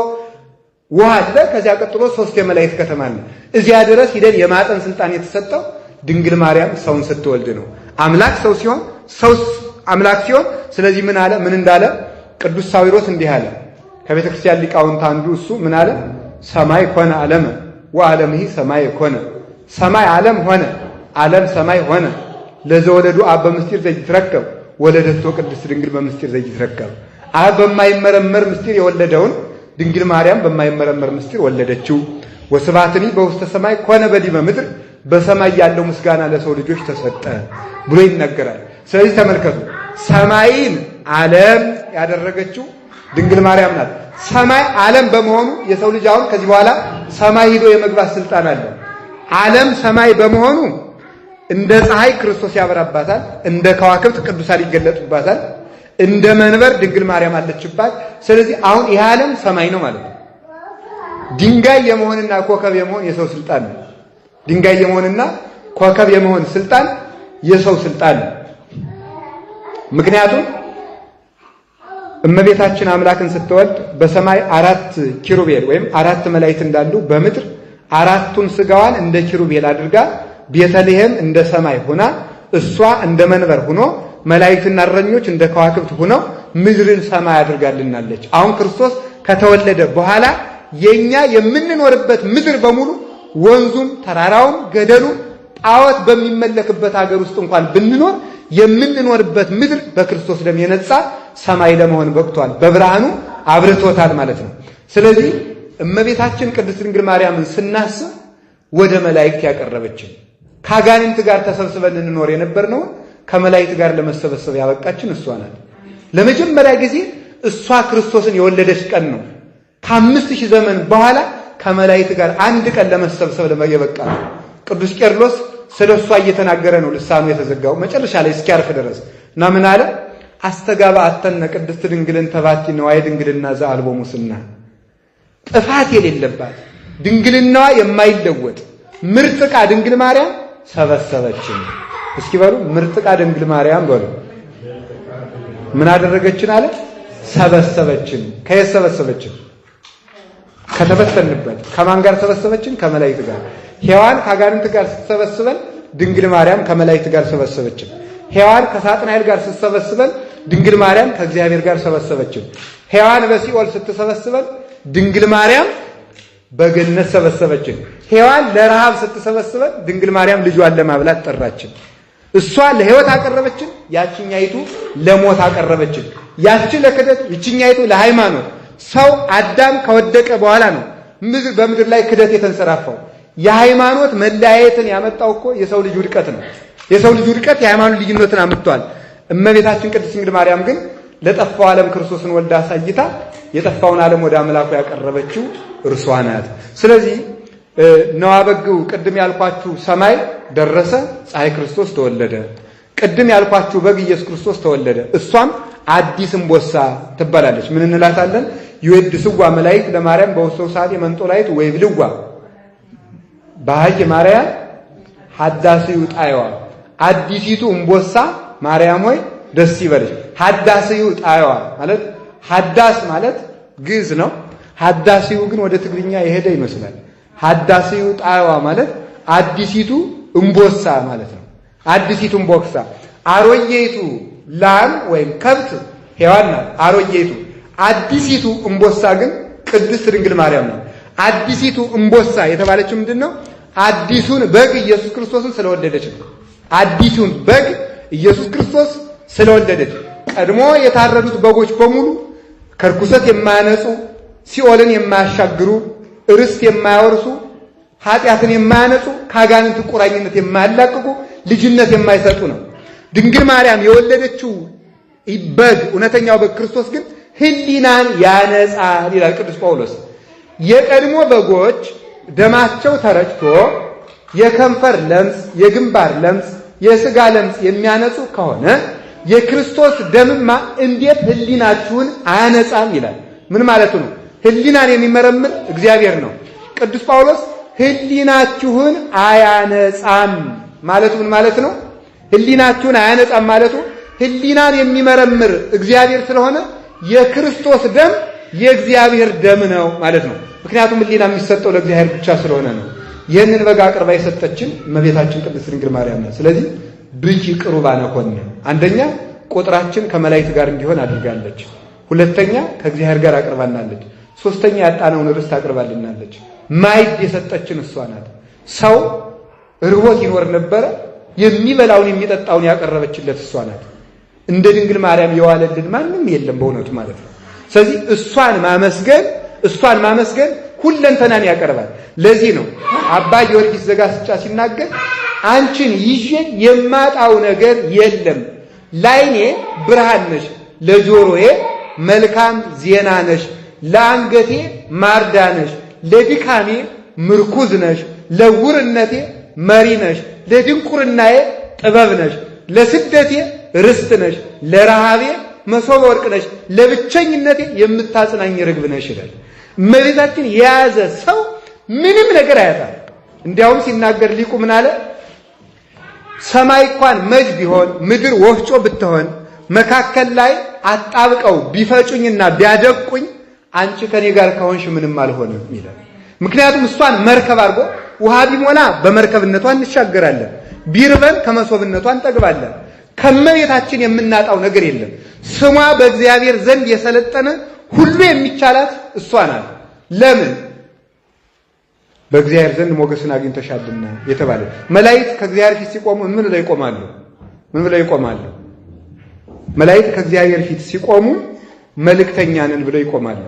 ውሃ አለ፣ ከዚያ ቀጥሎ 3 የመላእክት ከተማ አለ። እዚያ ድረስ ሂደን የማጠን ስልጣን የተሰጠው ድንግል ማርያም ሰውን ስትወልድ ነው። አምላክ ሰው ሲሆን፣ ሰው አምላክ ሲሆን፣ ስለዚህ ምን አለ? ምን እንዳለ ቅዱስ ሳዊሮስ እንዲህ አለ። ከቤተ ክርስቲያን ሊቃውንት አንዱ እሱ ምን አለ? ሰማይ ኮነ ዓለመ ወዓለምሂ ሰማይ ኮነ። ሰማይ ዓለም ሆነ፣ ዓለም ሰማይ ሆነ። ለዘወለዱ አብ በምስጢር ዘይትረከብ ወለደቶ ቅድስት ድንግል በምስጢር ዘይትረከብ። አብ በማይመረመር ምስጢር የወለደውን ድንግል ማርያም በማይመረመር ምስጢር ወለደችው። ወስብሐትኒ በውስተ ሰማይ ኮነ በዲበ ምድር፣ በሰማይ ያለው ምስጋና ለሰው ልጆች ተሰጠ ብሎ ይነገራል። ስለዚህ ተመልከቱ፣ ሰማይን ዓለም ያደረገችው ድንግል ማርያም ናት። ሰማይ ዓለም በመሆኑ የሰው ልጅ አሁን ከዚህ በኋላ ሰማይ ሂዶ የመግባት ስልጣን አለ። ዓለም ሰማይ በመሆኑ እንደ ፀሐይ ክርስቶስ ያበራባታል፣ እንደ ከዋክብት ቅዱሳን ይገለጡባታል፣ እንደ መንበር ድንግል ማርያም አለችባት። ስለዚህ አሁን ይህ ዓለም ሰማይ ነው ማለት ነው። ድንጋይ የመሆንና ኮከብ የመሆን የሰው ስልጣን ነው። ድንጋይ የመሆንና ኮከብ የመሆን ስልጣን የሰው ስልጣን ነው። ምክንያቱም እመቤታችን አምላክን ስትወልድ በሰማይ 4 ኪሩቤል ወይም 4 መላእክት እንዳሉ በምድር 4ቱን ስጋዋን እንደ ኪሩቤል አድርጋ ቤተልሔም እንደ ሰማይ ሆና እሷ እንደ መንበር ሆኖ መላእክትና እረኞች እንደ ከዋክብት ሆነው ምድርን ሰማይ አድርጋልናለች። አሁን ክርስቶስ ከተወለደ በኋላ የኛ የምንኖርበት ምድር በሙሉ ወንዙም፣ ተራራውም፣ ገደሉም ጣዖት በሚመለክበት ሀገር ውስጥ እንኳን ብንኖር የምንኖርበት ምድር በክርስቶስ ደም የነጻ ሰማይ ለመሆን በቅቷል። በብርሃኑ አብርቶታል ማለት ነው። ስለዚህ እመቤታችን ቅድስት ድንግል ማርያምን ስናስብ ወደ መላእክት ያቀረበችን፣ ከአጋንንት ጋር ተሰብስበን እንኖር የነበርነው ከመላእክት ጋር ለመሰበሰብ ያበቃችን እሷ ናት። ለመጀመሪያ ጊዜ እሷ ክርስቶስን የወለደች ቀን ነው። ከ5000 ዘመን በኋላ ከመላእክት ጋር አንድ ቀን ለመሰብሰብ የበቃ ነው። ቅዱስ ቄርሎስ ስለ እሷ እየተናገረ ነው ልሳኑ የተዘጋው መጨረሻ ላይ እስኪያርፍ ድረስ እና ምን አለ? አስተጋባአተነ ቅድስት ድንግልን ተባቲ ነዋይ ድንግልና ዘአልቦ ሙስና፣ ጥፋት የሌለባት ድንግልናዋ የማይለወጥ ምርጥ ዕቃ ድንግል ማርያም ሰበሰበችን። እስኪ በሉ ምርጥ ዕቃ ድንግል ማርያም በሉ። ምን አደረገችን አለ? ሰበሰበችን። ከየት ሰበሰበችን? ከተበተንበት። ከማን ጋር ሰበሰበችን? ከመላእክት ጋር። ሔዋን ከአጋንንት ጋር ስትሰበስበን ድንግል ማርያም ከመላእክት ጋር ሰበሰበችን። ሔዋን ከሳጥናኤል ጋር ስትሰበስበን ድንግል ማርያም ከእግዚአብሔር ጋር ሰበሰበችን። ሔዋን በሲኦል ስትሰበስበን ድንግል ማርያም በገነት ሰበሰበችን። ሔዋን ለረሃብ ስትሰበስበን ድንግል ማርያም ልጇን ለማብላት ጠራችን። እሷ ለሕይወት አቀረበችን፣ ያችኛይቱ ለሞት አቀረበችን። ያቺ ለክደት፣ ይችኛይቱ ለሃይማኖት። ሰው አዳም ከወደቀ በኋላ ነው በምድር ላይ ክደት የተንሰራፋው። የሃይማኖት መለያየትን ያመጣው እኮ የሰው ልጅ ውድቀት ነው። የሰው ልጅ ውድቀት የሃይማኖት ልዩነትን አምጥቷል። እመቤታችን ቅድስት ድንግል ማርያም ግን ለጠፋው ዓለም ክርስቶስን ወልዳ አሳይታ የጠፋውን ዓለም ወደ አምላኩ ያቀረበችው እርሷ ናት። ስለዚህ ነዋበግው ቅድም ያልኳችሁ ሰማይ ደረሰ፣ ፀሐይ ክርስቶስ ተወለደ። ቅድም ያልኳችሁ በግ ኢየሱስ ክርስቶስ ተወለደ። እሷም አዲስ እምቦሳ ትባላለች። ምን እንላታለን? ይወድስዋ መላእክት ለማርያም በውስተ ሰዓት የመንጦላይት ወይብልዋ ባሕቂ ማርያም ሐዳስዩ ጣይዋ። አዲሲቱ እምቦሳ ማርያም ሆይ ደስ ይበልሽ። ሐዳስዩ ጣይዋ ማለት ሐዳስ ማለት ግዕዝ ነው። ሐዳስዩ ግን ወደ ትግርኛ የሄደ ይመስላል። ሐዳስዩ ጣይዋ ማለት አዲሲቱ እምቦሳ ማለት ነው። አዲሲቱ እምቦሳ። አሮጌይቱ ላም ወይም ከብት ሔዋን ናት። አሮጌይቱ አዲሲቱ እምቦሳ ግን ቅድስት ድንግል ማርያም ናት። አዲሲቱ እምቦሳ የተባለችው ምንድነው? አዲሱን በግ ኢየሱስ ክርስቶስን ስለወለደች ነው። አዲሱን በግ ኢየሱስ ክርስቶስ ስለወለደች። ቀድሞ የታረዱት በጎች በሙሉ ከርኩሰት የማያነጹ፣ ሲኦልን የማያሻግሩ፣ ርስት የማያወርሱ፣ ኃጢአትን የማያነጹ፣ ከአጋንንት ቁራኝነት የማያላቅቁ፣ ልጅነት የማይሰጡ ነው። ድንግል ማርያም የወለደችው በግ እውነተኛው በግ ክርስቶስ ግን ሕሊናን ያነጻል ይላል ቅዱስ ጳውሎስ። የቀድሞ በጎች ደማቸው ተረጭቶ የከንፈር ለምጽ፣ የግንባር ለምጽ፣ የሥጋ ለምጽ የሚያነጹ ከሆነ የክርስቶስ ደምማ እንዴት ሕሊናችሁን አያነጻም ይላል። ምን ማለቱ ነው? ሕሊናን የሚመረምር እግዚአብሔር ነው። ቅዱስ ጳውሎስ ሕሊናችሁን አያነጻም ማለቱ ምን ማለት ነው? ሕሊናችሁን አያነጻም ማለቱ ሕሊናን የሚመረምር እግዚአብሔር ስለሆነ የክርስቶስ ደም የእግዚአብሔር ደም ነው ማለት ነው። ምክንያቱም ሕሊና የሚሰጠው ለእግዚአብሔር ብቻ ስለሆነ ነው። ይህንን በግ አቅርባ የሰጠችን እመቤታችን ቅድስት ድንግል ማርያም ናት። ስለዚህ ብኪ ቅሩባነ ኮነ፣ አንደኛ ቁጥራችን ከመላእክት ጋር እንዲሆን አድርጋለች። ሁለተኛ ከእግዚአብሔር ጋር አቅርባናለች። ሶስተኛ ያጣነውን ርስት አቅርባልናለች። ማዕድ የሰጠችን እሷ ናት። ሰው ርቦት ይኖር ነበረ፣ የሚበላውን የሚጠጣውን ያቀረበችለት እሷ ናት። እንደ ድንግል ማርያም የዋለልን ማንም የለም በእውነቱ ማለት ነው። ስለዚህ እሷን ማመስገን ሁለንተናን ያቀርባል። ለዚህ ነው አባ ጊዮርጊስ ዘጋስጫ ሲናገር አንቺን ይዤ የማጣው ነገር የለም፣ ላይኔ ብርሃን ነሽ፣ ለጆሮዬ መልካም ዜና ነሽ፣ ለአንገቴ ማርዳ ነሽ፣ ለድካሜ ምርኩዝ ነሽ፣ ለውርነቴ መሪ ነሽ፣ ለድንቁርናዬ ጥበብ ነሽ፣ ለስደቴ ርስት ነሽ፣ ለረሃቤ መሶበ ወርቅ ነሽ፣ ለብቸኝነቴ የምታጽናኝ ርግብ ነሽ ይላል። እመቤታችን የያዘ ሰው ምንም ነገር አያጣም። እንዲያውም ሲናገር ሊቁ ምን አለ? ሰማይ እንኳን መጅ ቢሆን ምድር ወፍጮ ብትሆን መካከል ላይ አጣብቀው ቢፈጩኝና ቢያደቁኝ አንቺ ከኔ ጋር ከሆንሽ ምንም አልሆንም ይላል። ምክንያቱም እሷን መርከብ አድርጎ ውሃ ቢሞላ በመርከብነቷ እንሻገራለን፣ ቢርበን ከመሶብነቷ እንጠግባለን። ከመቤታችን የምናጣው ነገር የለም። ስሟ በእግዚአብሔር ዘንድ የሰለጠነ ሁሉ የሚቻላት እሷ ናት። ለምን? በእግዚአብሔር ዘንድ ሞገስን አግኝተሻልና የተባለ። መላእክት ከእግዚአብሔር ፊት ሲቆሙ ምን ብለው ይቆማሉ? መላእክት ከእግዚአብሔር ፊት ሲቆሙ መልእክተኛ ነን ብለው ይቆማሉ።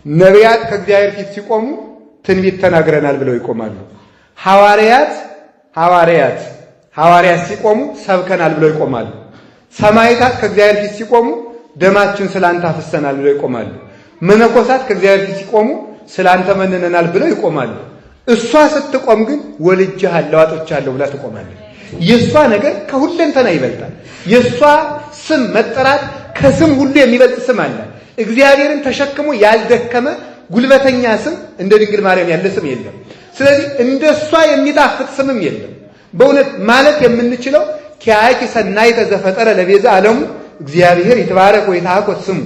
ነቢያት ከእግዚአብሔር ፊት ሲቆሙ ትንቢት ተናግረናል ብለው ይቆማሉ። ሐዋርያት ሲቆሙ ሰብከናል ብለው ይቆማሉ። ሰማዕታት ከእግዚአብሔር ፊት ሲቆሙ ደማችን ስላንተ አፍሰናል ብለው ይቆማሉ። መነኮሳት ከእግዚአብሔር ፊት ሲቆሙ ስላንተ መንነናል ብለው ይቆማሉ። እሷ ስትቆም ግን ወልጄሃለሁ አጥቻለሁ ብላ ትቆማለች። የእሷ ነገር ከሁለንተና ይበልጣል። የእሷ ስም መጠራት ከስም ሁሉ የሚበልጥ ስም አለ። እግዚአብሔርን ተሸክሞ ያልደከመ ጉልበተኛ ስም እንደ ድንግል ማርያም ያለ ስም የለም። ስለዚህ እንደ እሷ የሚጣፍጥ ስምም የለም። በእውነት ማለት የምንችለው ኪያኪ ሰናይተ ዘፈጠረ ለቤዛ ዓለሙ እግዚአብሔር ይትባረክ ወይትሃኮት ስሙ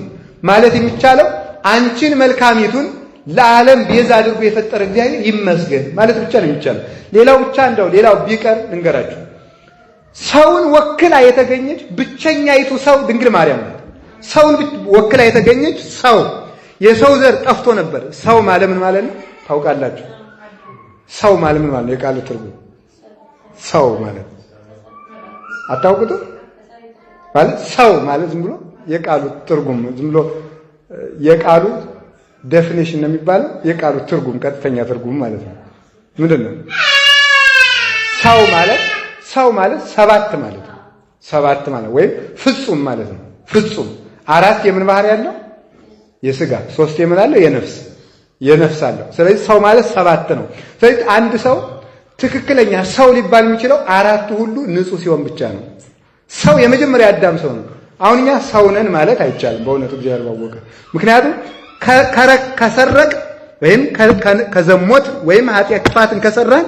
ማለት የሚቻለው አንቺን መልካሚቱን ለዓለም ቤዛ አድርጎ የፈጠረ እግዚአብሔር ይመስገን ማለት ብቻ ነው የሚቻለው። ሌላው ቢቀር ልንገራችሁ። ሰውን ወክላ የተገኘች ብቸኛይቱ ሰው ድንግል ማርያም ናት። ሰውን ወክላ የተገኘች ሰው የሰው ዘር ጠፍቶ ነበር። ሰው ማለት ምን ማለት ነው ታውቃላችሁ? ሰው ማለት ምን ማለት ነው? የቃሉ ትርጉም ሰው ማለት አታውቁትም? ማለት ሰው ማለት ዝም ብሎ የቃሉ ትርጉም ዝም ብሎ የቃሉ ዴፊኒሽን ነው የሚባለው። የቃሉ ትርጉም ቀጥተኛ ትርጉም ማለት ነው ምንድነው? ሰው ማለት ሰባት ማለት ነው። ሰባት ማለት ወይም ፍጹም ማለት ነው። ፍጹም አራት የምን ባህሪ ያለው? የሥጋ። ሶስት የምን አለው? የነፍስ አለው። ስለዚህ ሰው ማለት ሰባት ነው። ስለዚህ አንድ ሰው ትክክለኛ ሰው ሊባል የሚችለው አራቱ ሁሉ ንጹህ ሲሆን ብቻ ነው። ሰው የመጀመሪያ አዳም ሰው ነው። አሁን እኛ ሰው ነን ማለት አይቻልም በእውነቱ እግዚአብሔር ባወቀ። ምክንያቱም ከሰረቅ ወይም ከዘሞት ወይም ኃጢአት ክፋትን ከሰራን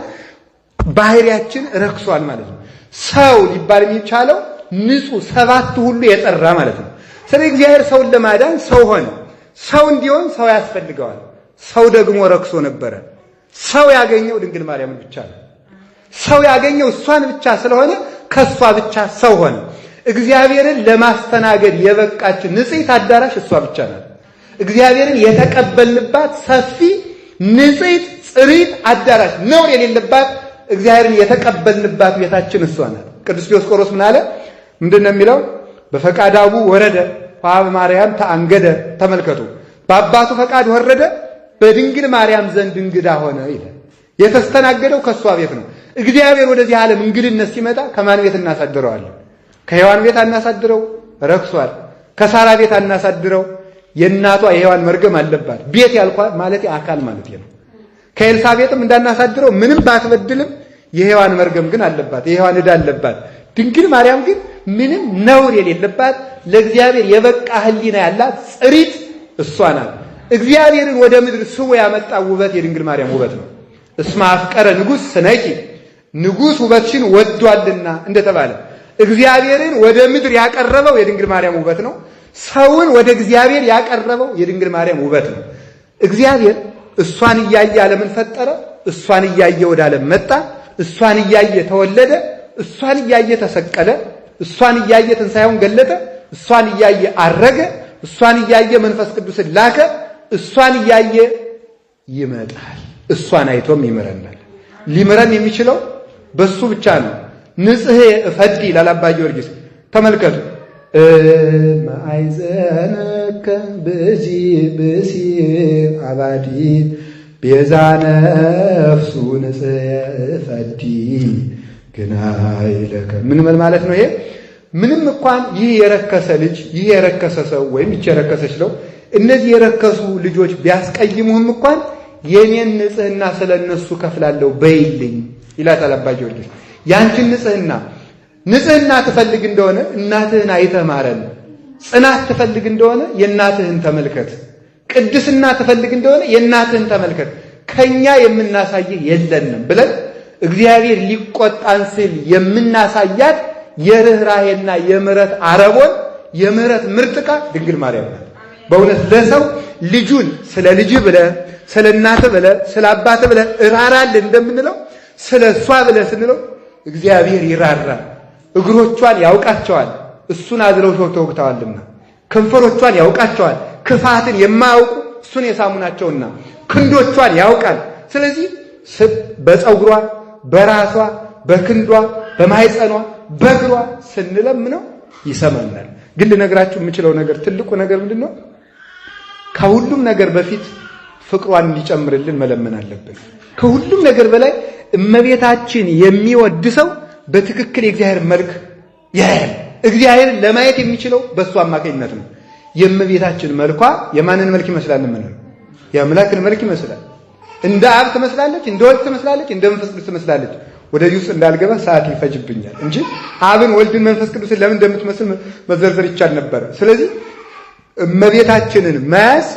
ባህሪያችን ረክሷል ማለት ነው። ሰው ሊባል የሚቻለው ንጹህ ሰባቱ ሁሉ የጠራ ማለት ነው። ስለዚህ እግዚአብሔር ሰውን ለማዳን ሰው ሆነ። ሰው እንዲሆን ሰው ያስፈልገዋል። ሰው ደግሞ ረክሶ ነበረ። ሰው ያገኘው ድንግል ማርያምን ብቻ ነው። ሰው ያገኘው እሷን ብቻ ስለሆነ ከሷ ብቻ ሰው ሆነ። እግዚአብሔርን ለማስተናገድ የበቃች ንጽሕት አዳራሽ እሷ ብቻ ናት። እግዚአብሔርን የተቀበልንባት ሰፊ ንጽሕት ጽሪት አዳራሽ ነውር የሌለባት እግዚአብሔርን የተቀበልንባት ቤታችን እሷ ናት። ቅዱስ ዲዮስቆሮስ ምን አለ? ምንድነው የሚለው? በፈቃዳቡ ወረደ ሀበ ማርያም ተአንገደ። ተመልከቱ፣ በአባቱ ፈቃድ ወረደ፣ በድንግል ማርያም ዘንድ እንግዳ ሆነ ይላል። የተስተናገደው ከሷ ቤት ነው። እግዚአብሔር ወደዚህ ዓለም እንግድነት ሲመጣ ከማን ቤት እናሳድረዋለን? ከሔዋን ቤት አናሳድረው፣ ረክሷል። ከሳራ ቤት አናሳድረው፣ የእናቷ የሔዋን መርገም አለባት። ቤት ያልኳ ማለት አካል ማለት ነው። ከኤልሳቤጥም እንዳናሳድረው ምንም ባትበድልም የሔዋን መርገም ግን አለባት፣ የሔዋን ዕዳ አለባት። ድንግል ማርያም ግን ምንም ነውር የሌለባት ለእግዚአብሔር የበቃ ሕሊና ያላት ጽሪት እሷ ናት። እግዚአብሔርን ወደ ምድር ስቦ ያመጣ ውበት የድንግል ማርያም ውበት ነው። እስመ አፍቀረ ንጉሥ ስነኪ፣ ንጉሥ ውበትሽን ወዷልና እንደተባለ እግዚአብሔርን ወደ ምድር ያቀረበው የድንግል ማርያም ውበት ነው። ሰውን ወደ እግዚአብሔር ያቀረበው የድንግል ማርያም ውበት ነው። እግዚአብሔር እሷን እያየ ዓለምን ፈጠረ። እሷን እያየ ወደ ዓለም መጣ። እሷን እያየ ተወለደ። እሷን እያየ ተሰቀለ። እሷን እያየ ትንሣኤውን ገለጠ። እሷን እያየ አረገ። እሷን እያየ መንፈስ ቅዱስን ላከ። እሷን እያየ ይመጣል። እሷን አይቶም ይምረናል። ሊምረን የሚችለው በሱ ብቻ ነው። ንጽሕ እፈዲ ይላል አባ ጊዮርጊስ። ተመልከቱ፣ ማይዘነከ ብእሲ አባዲ ቤዛ ነፍሱ ንጽሕ እፈዲ ግናይ ለከ። ምን ማለት ነው ይሄ? ምንም እንኳን ይህ የረከሰ ልጅ ይህ የረከሰ ሰው ወይም ይህች የረከሰች ነው እነዚህ የረከሱ ልጆች ቢያስቀይሙህም እንኳን የኔን ንጽሕና ስለነሱ ከፍላለሁ በይልኝ ይላታል አባ ጊዮርጊስ። ያንቺን ንጽሕና ትፈልግ እንደሆነ እናትህን አይተህ ማረን። ጽናት ትፈልግ እንደሆነ የእናትህን ተመልከት። ቅድስና ትፈልግ እንደሆነ የእናትህን ተመልከት። ከኛ የምናሳይህ የለንም ብለን እግዚአብሔር ሊቆጣን ሲል የምናሳያት የርኅራኄና የምሕረት አረቦን የምሕረት ምርጥቃ ድንግል ማርያም ናት። በእውነት ለሰው ልጁን ስለ ልጅ ብለህ ስለ እናትህ ብለህ ስለ አባትህ ብለህ እራራልን እንደምንለው ስለ እሷ ብለህ ስንለው እግዚአብሔር ይራራል። እግሮቿን ያውቃቸዋል፣ እሱን አዝለው ሾህ ተወግተዋልና። ከንፈሮቿን ያውቃቸዋል፣ ክፋትን የማያውቁ እሱን የሳሙ ናቸውና። ክንዶቿን ያውቃል። ስለዚህ በፀጉሯ፣ በራሷ፣ በክንዷ፣ በማይጸኗ፣ በእግሯ ስንለምነው ይሰማናል። ግን ልነግራችሁ የምችለው ነገር ትልቁ ነገር ምንድን ነው? ከሁሉም ነገር በፊት ፍቅሯን እንዲጨምርልን መለመን አለብን። ከሁሉም ነገር በላይ እመቤታችን የሚወድ ሰው በትክክል የእግዚአብሔር መልክ ያያል። እግዚአብሔርን ለማየት የሚችለው በእሱ አማካኝነት ነው። የእመቤታችን መልኳ የማንን መልክ ይመስላል? ምን የአምላክን መልክ ይመስላል። እንደ አብ ትመስላለች፣ እንደ ወልድ ትመስላለች፣ እንደ መንፈስ ቅዱስ ትመስላለች። ወደዚህ ውስጥ እንዳልገባ ሰዓት ይፈጅብኛል እንጂ አብን፣ ወልድን፣ መንፈስ ቅዱስን ለምን እንደምትመስል መዘርዘር ይቻል ነበር። ስለዚህ እመቤታችንን መያዝ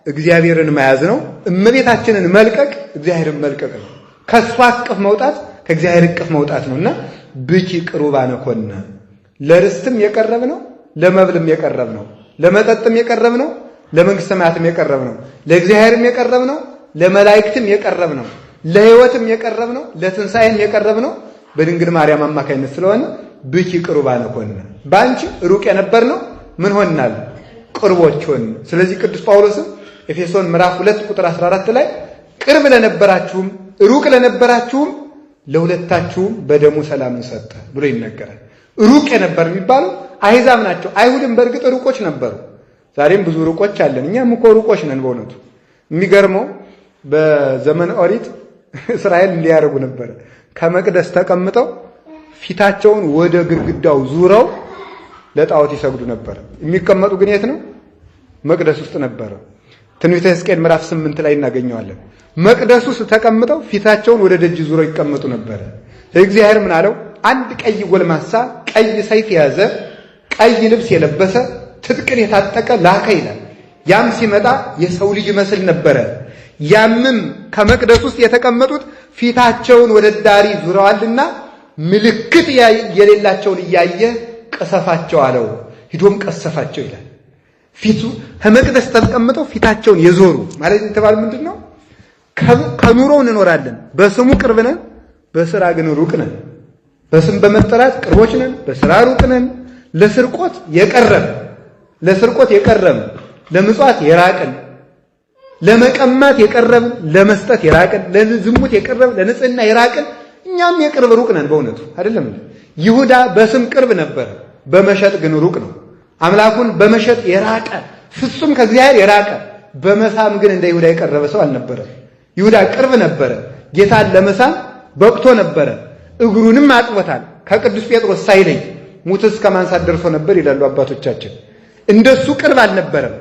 እግዚአብሔርን መያዝ ነው። እመቤታችንን መልቀቅ እግዚአብሔርን መልቀቅ ነው። ከሷ እቅፍ መውጣት ከእግዚአብሔር እቅፍ መውጣት ነውና ብኪ ቅሩባነ ኮነ፣ ለርስትም የቀረብ ነው፣ ለመብልም የቀረብ ነው፣ ለመጠጥም የቀረብ ነው፣ ለመንግስተ ሰማያትም የቀረብ ነው፣ ለእግዚአብሔርም የቀረብ ነው፣ ለመላእክትም የቀረብ ነው፣ ለሕይወትም የቀረብ ነው፣ ለትንሣኤም የቀረብ ነው በድንግል ማርያም አማካኝነት ስለሆነ ብኪ ቅሩባነ ኮነ ባንቺ ሩቅ የነበርነው ምን ሆንናል ቅርቦች ሆን። ስለዚህ ቅዱስ ጳውሎስም ኤፌሶን ምዕራፍ 2 ቁጥር 14 ላይ ቅርብ ለነበራችሁም ሩቅ ለነበራችሁም ለሁለታችሁም በደሙ ሰላምን ሰጠ ብሎ ይነገራል። ሩቅ የነበር የሚባለው አሕዛብ ናቸው። አይሁድም በእርግጥ ሩቆች ነበሩ። ዛሬም ብዙ ሩቆች አለን። እኛም እኮ ሩቆች ነን በእውነቱ። የሚገርመው በዘመነ ኦሪት እስራኤል እንዲያደርጉ ነበር። ከመቅደስ ተቀምጠው ፊታቸውን ወደ ግድግዳው ዙረው ለጣዖት ይሰግዱ ነበር። የሚቀመጡ ግን የት ነው? መቅደስ ውስጥ ነበር። ትንቢተ ሕዝቅኤል ምዕራፍ 8 ላይ እናገኘዋለን። መቅደስ ውስጥ ተቀምጠው ፊታቸውን ወደ ደጅ ዙረው ይቀመጡ ነበር። እግዚአብሔር ምን አለው? አንድ ቀይ ጎልማሳ ቀይ ሰይፍ የያዘ ቀይ ልብስ የለበሰ ትጥቅን የታጠቀ ላከ ይላል። ያም ሲመጣ የሰው ልጅ መስል ነበረ። ያምም ከመቅደስ ውስጥ የተቀመጡት ፊታቸውን ወደ ዳሪ ዙረዋልና ምልክት የሌላቸውን እያየ ቀሰፋቸው አለው። ሂዶም ቀሰፋቸው ይላል። ፊቱ ከመቅደስ ተቀምጠው ፊታቸውን የዞሩ ማለት የተባለ ምንድነው? ከኑሮው እንኖራለን፣ በስሙ ቅርብ ነን፣ በስራ ግን ሩቅ ነን። በስም በመጠራት ቅርቦች ነን፣ በስራ ሩቅ ነን። ለስርቆት የቀረብን ለምጽዋት የራቅን፣ ለመቀማት የቀረብን፣ ለመስጠት የራቅን፣ ለዝሙት የቀረብን፣ ለንጽህና የራቅን እኛም የቅርብ ሩቅ ነን። በእውነቱ አይደለም። ይሁዳ በስም ቅርብ ነበር፣ በመሸጥ ግን ሩቅ ነው። አምላኩን በመሸጥ የራቀ ፍጹም ከእግዚአብሔር የራቀ በመሳም ግን እንደ ይሁዳ የቀረበ ሰው አልነበረም። ይሁዳ ቅርብ ነበረ፣ ጌታን ለመሳም በቅቶ ነበረ። እግሩንም አጥቦታል ከቅዱስ ጴጥሮስ ሳይለይ ሙት እስከ ማንሳት ደርሶ ነበር ይላሉ አባቶቻችን። እንደሱ ቅርብ አልነበረም፣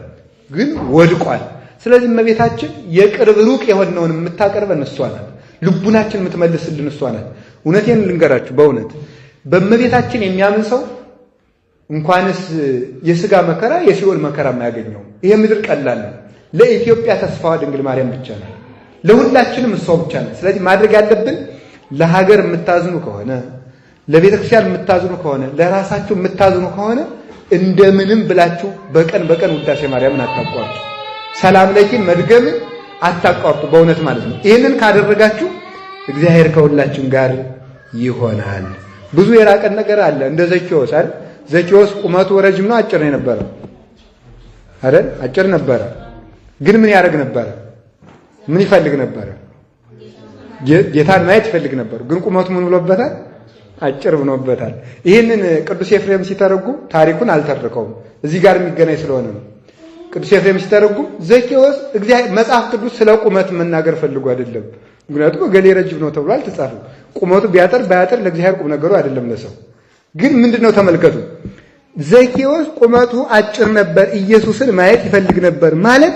ግን ወድቋል። ስለዚህ እመቤታችን የቅርብ ሩቅ የሆነውን የምታቀርበን እሷ ናት። ልቡናችን የምትመልስልን እሷ ናት። እውነቴን ልንገራችሁ፣ በእውነት በእመቤታችን የሚያምን ሰው እንኳንስ የሥጋ መከራ የሲኦል መከራ የማያገኘው። ይሄ ምድር ቀላል ነው። ለኢትዮጵያ ተስፋዋ ድንግል ማርያም ብቻ ናት። ለሁላችንም እሷ ብቻ ናት። ስለዚህ ማድረግ ያለብን ለሀገር የምታዝኑ ከሆነ፣ ለቤተ ክርስቲያን የምታዝኑ ከሆነ፣ ለራሳችሁ የምታዝኑ ከሆነ እንደምንም ብላችሁ በቀን ውዳሴ ማርያምን አታቋርጡ። ሰላም ለኪን መድገምን አታቋርጡ። በእውነት ማለት ነው። ይህንን ካደረጋችሁ እግዚአብሔር ከሁላችን ጋር ይሆናል። ብዙ የራቀን ነገር አለ። እንደ ዘኪዎስ አይደል? ዘኪዎስ ቁመቱ ረጅም ነው አጭር ነው የነበረው አይደል? አጭር ነበረ። ግን ምን ያደርግ ነበረ? ምን ይፈልግ ነበረ? ጌታን ማየት ይፈልግ ነበር። ግን ቁመቱ ምን ብሎበታል? አጭር ብሎበታል። ይህንን ቅዱስ ኤፍሬም ሲተረጉም ታሪኩን አልተርከውም፣ እዚህ ጋር የሚገናኝ ስለሆነ ነው። ቅዱስ ኤፍሬም ሲተረጉም ዘኪዎስ እግዚአብሔር መጽሐፍ ቅዱስ ስለ ቁመት መናገር ፈልጎ አይደለም። ምክንያቱም ገሌ ረጅም ነው ተብሎ አልተጻፈም። ቁመቱ ቢያጠር ባያጠር ለእግዚአብሔር ቁም ነገሩ አይደለም ለሰው። ግን ምንድነው ተመልከቱ። ዘኪዎስ ቁመቱ አጭር ነበር፣ ኢየሱስን ማየት ይፈልግ ነበር ማለት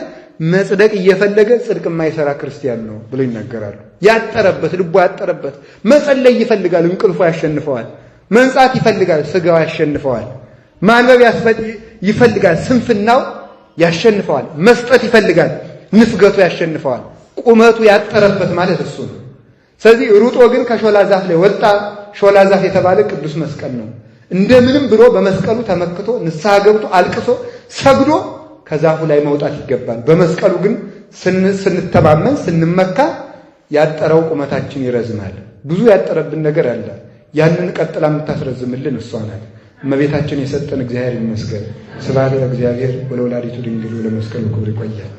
መጽደቅ እየፈለገ ጽድቅ የማይሰራ ክርስቲያን ነው ብሎ ይናገራሉ። ያጠረበት ልቡ ያጠረበት መጸለይ ይፈልጋል፣ እንቅልፉ ያሸንፈዋል። መንጻት ይፈልጋል፣ ስጋው ያሸንፈዋል። ማንበብ ይፈልጋል፣ ስንፍናው ያሸንፈዋል። መስጠት ይፈልጋል፣ ንፍገቱ ያሸንፈዋል። ቁመቱ ያጠረበት ማለት እሱ ነው። ስለዚህ ሩጦ ግን ከሾላ ዛፍ ላይ ወጣ። ሾላ ዛፍ የተባለ ቅዱስ መስቀል ነው። እንደምንም ብሎ በመስቀሉ ተመክቶ ንስሐ ገብቶ አልቅሶ ሰግዶ ከዛፉ ላይ መውጣት ይገባል። በመስቀሉ ግን ስንተማመን ስንመካ ያጠረው ቁመታችን ይረዝማል። ብዙ ያጠረብን ነገር አለ። ያንን ቀጥላ የምታስረዝምልን እሷ ናት። እመቤታችን የሰጠን እግዚአብሔር ይመስገን። ስብሐት ለእግዚአብሔር ወለወላዲቱ ድንግል ለመስቀሉ ክብር። ይቆያል።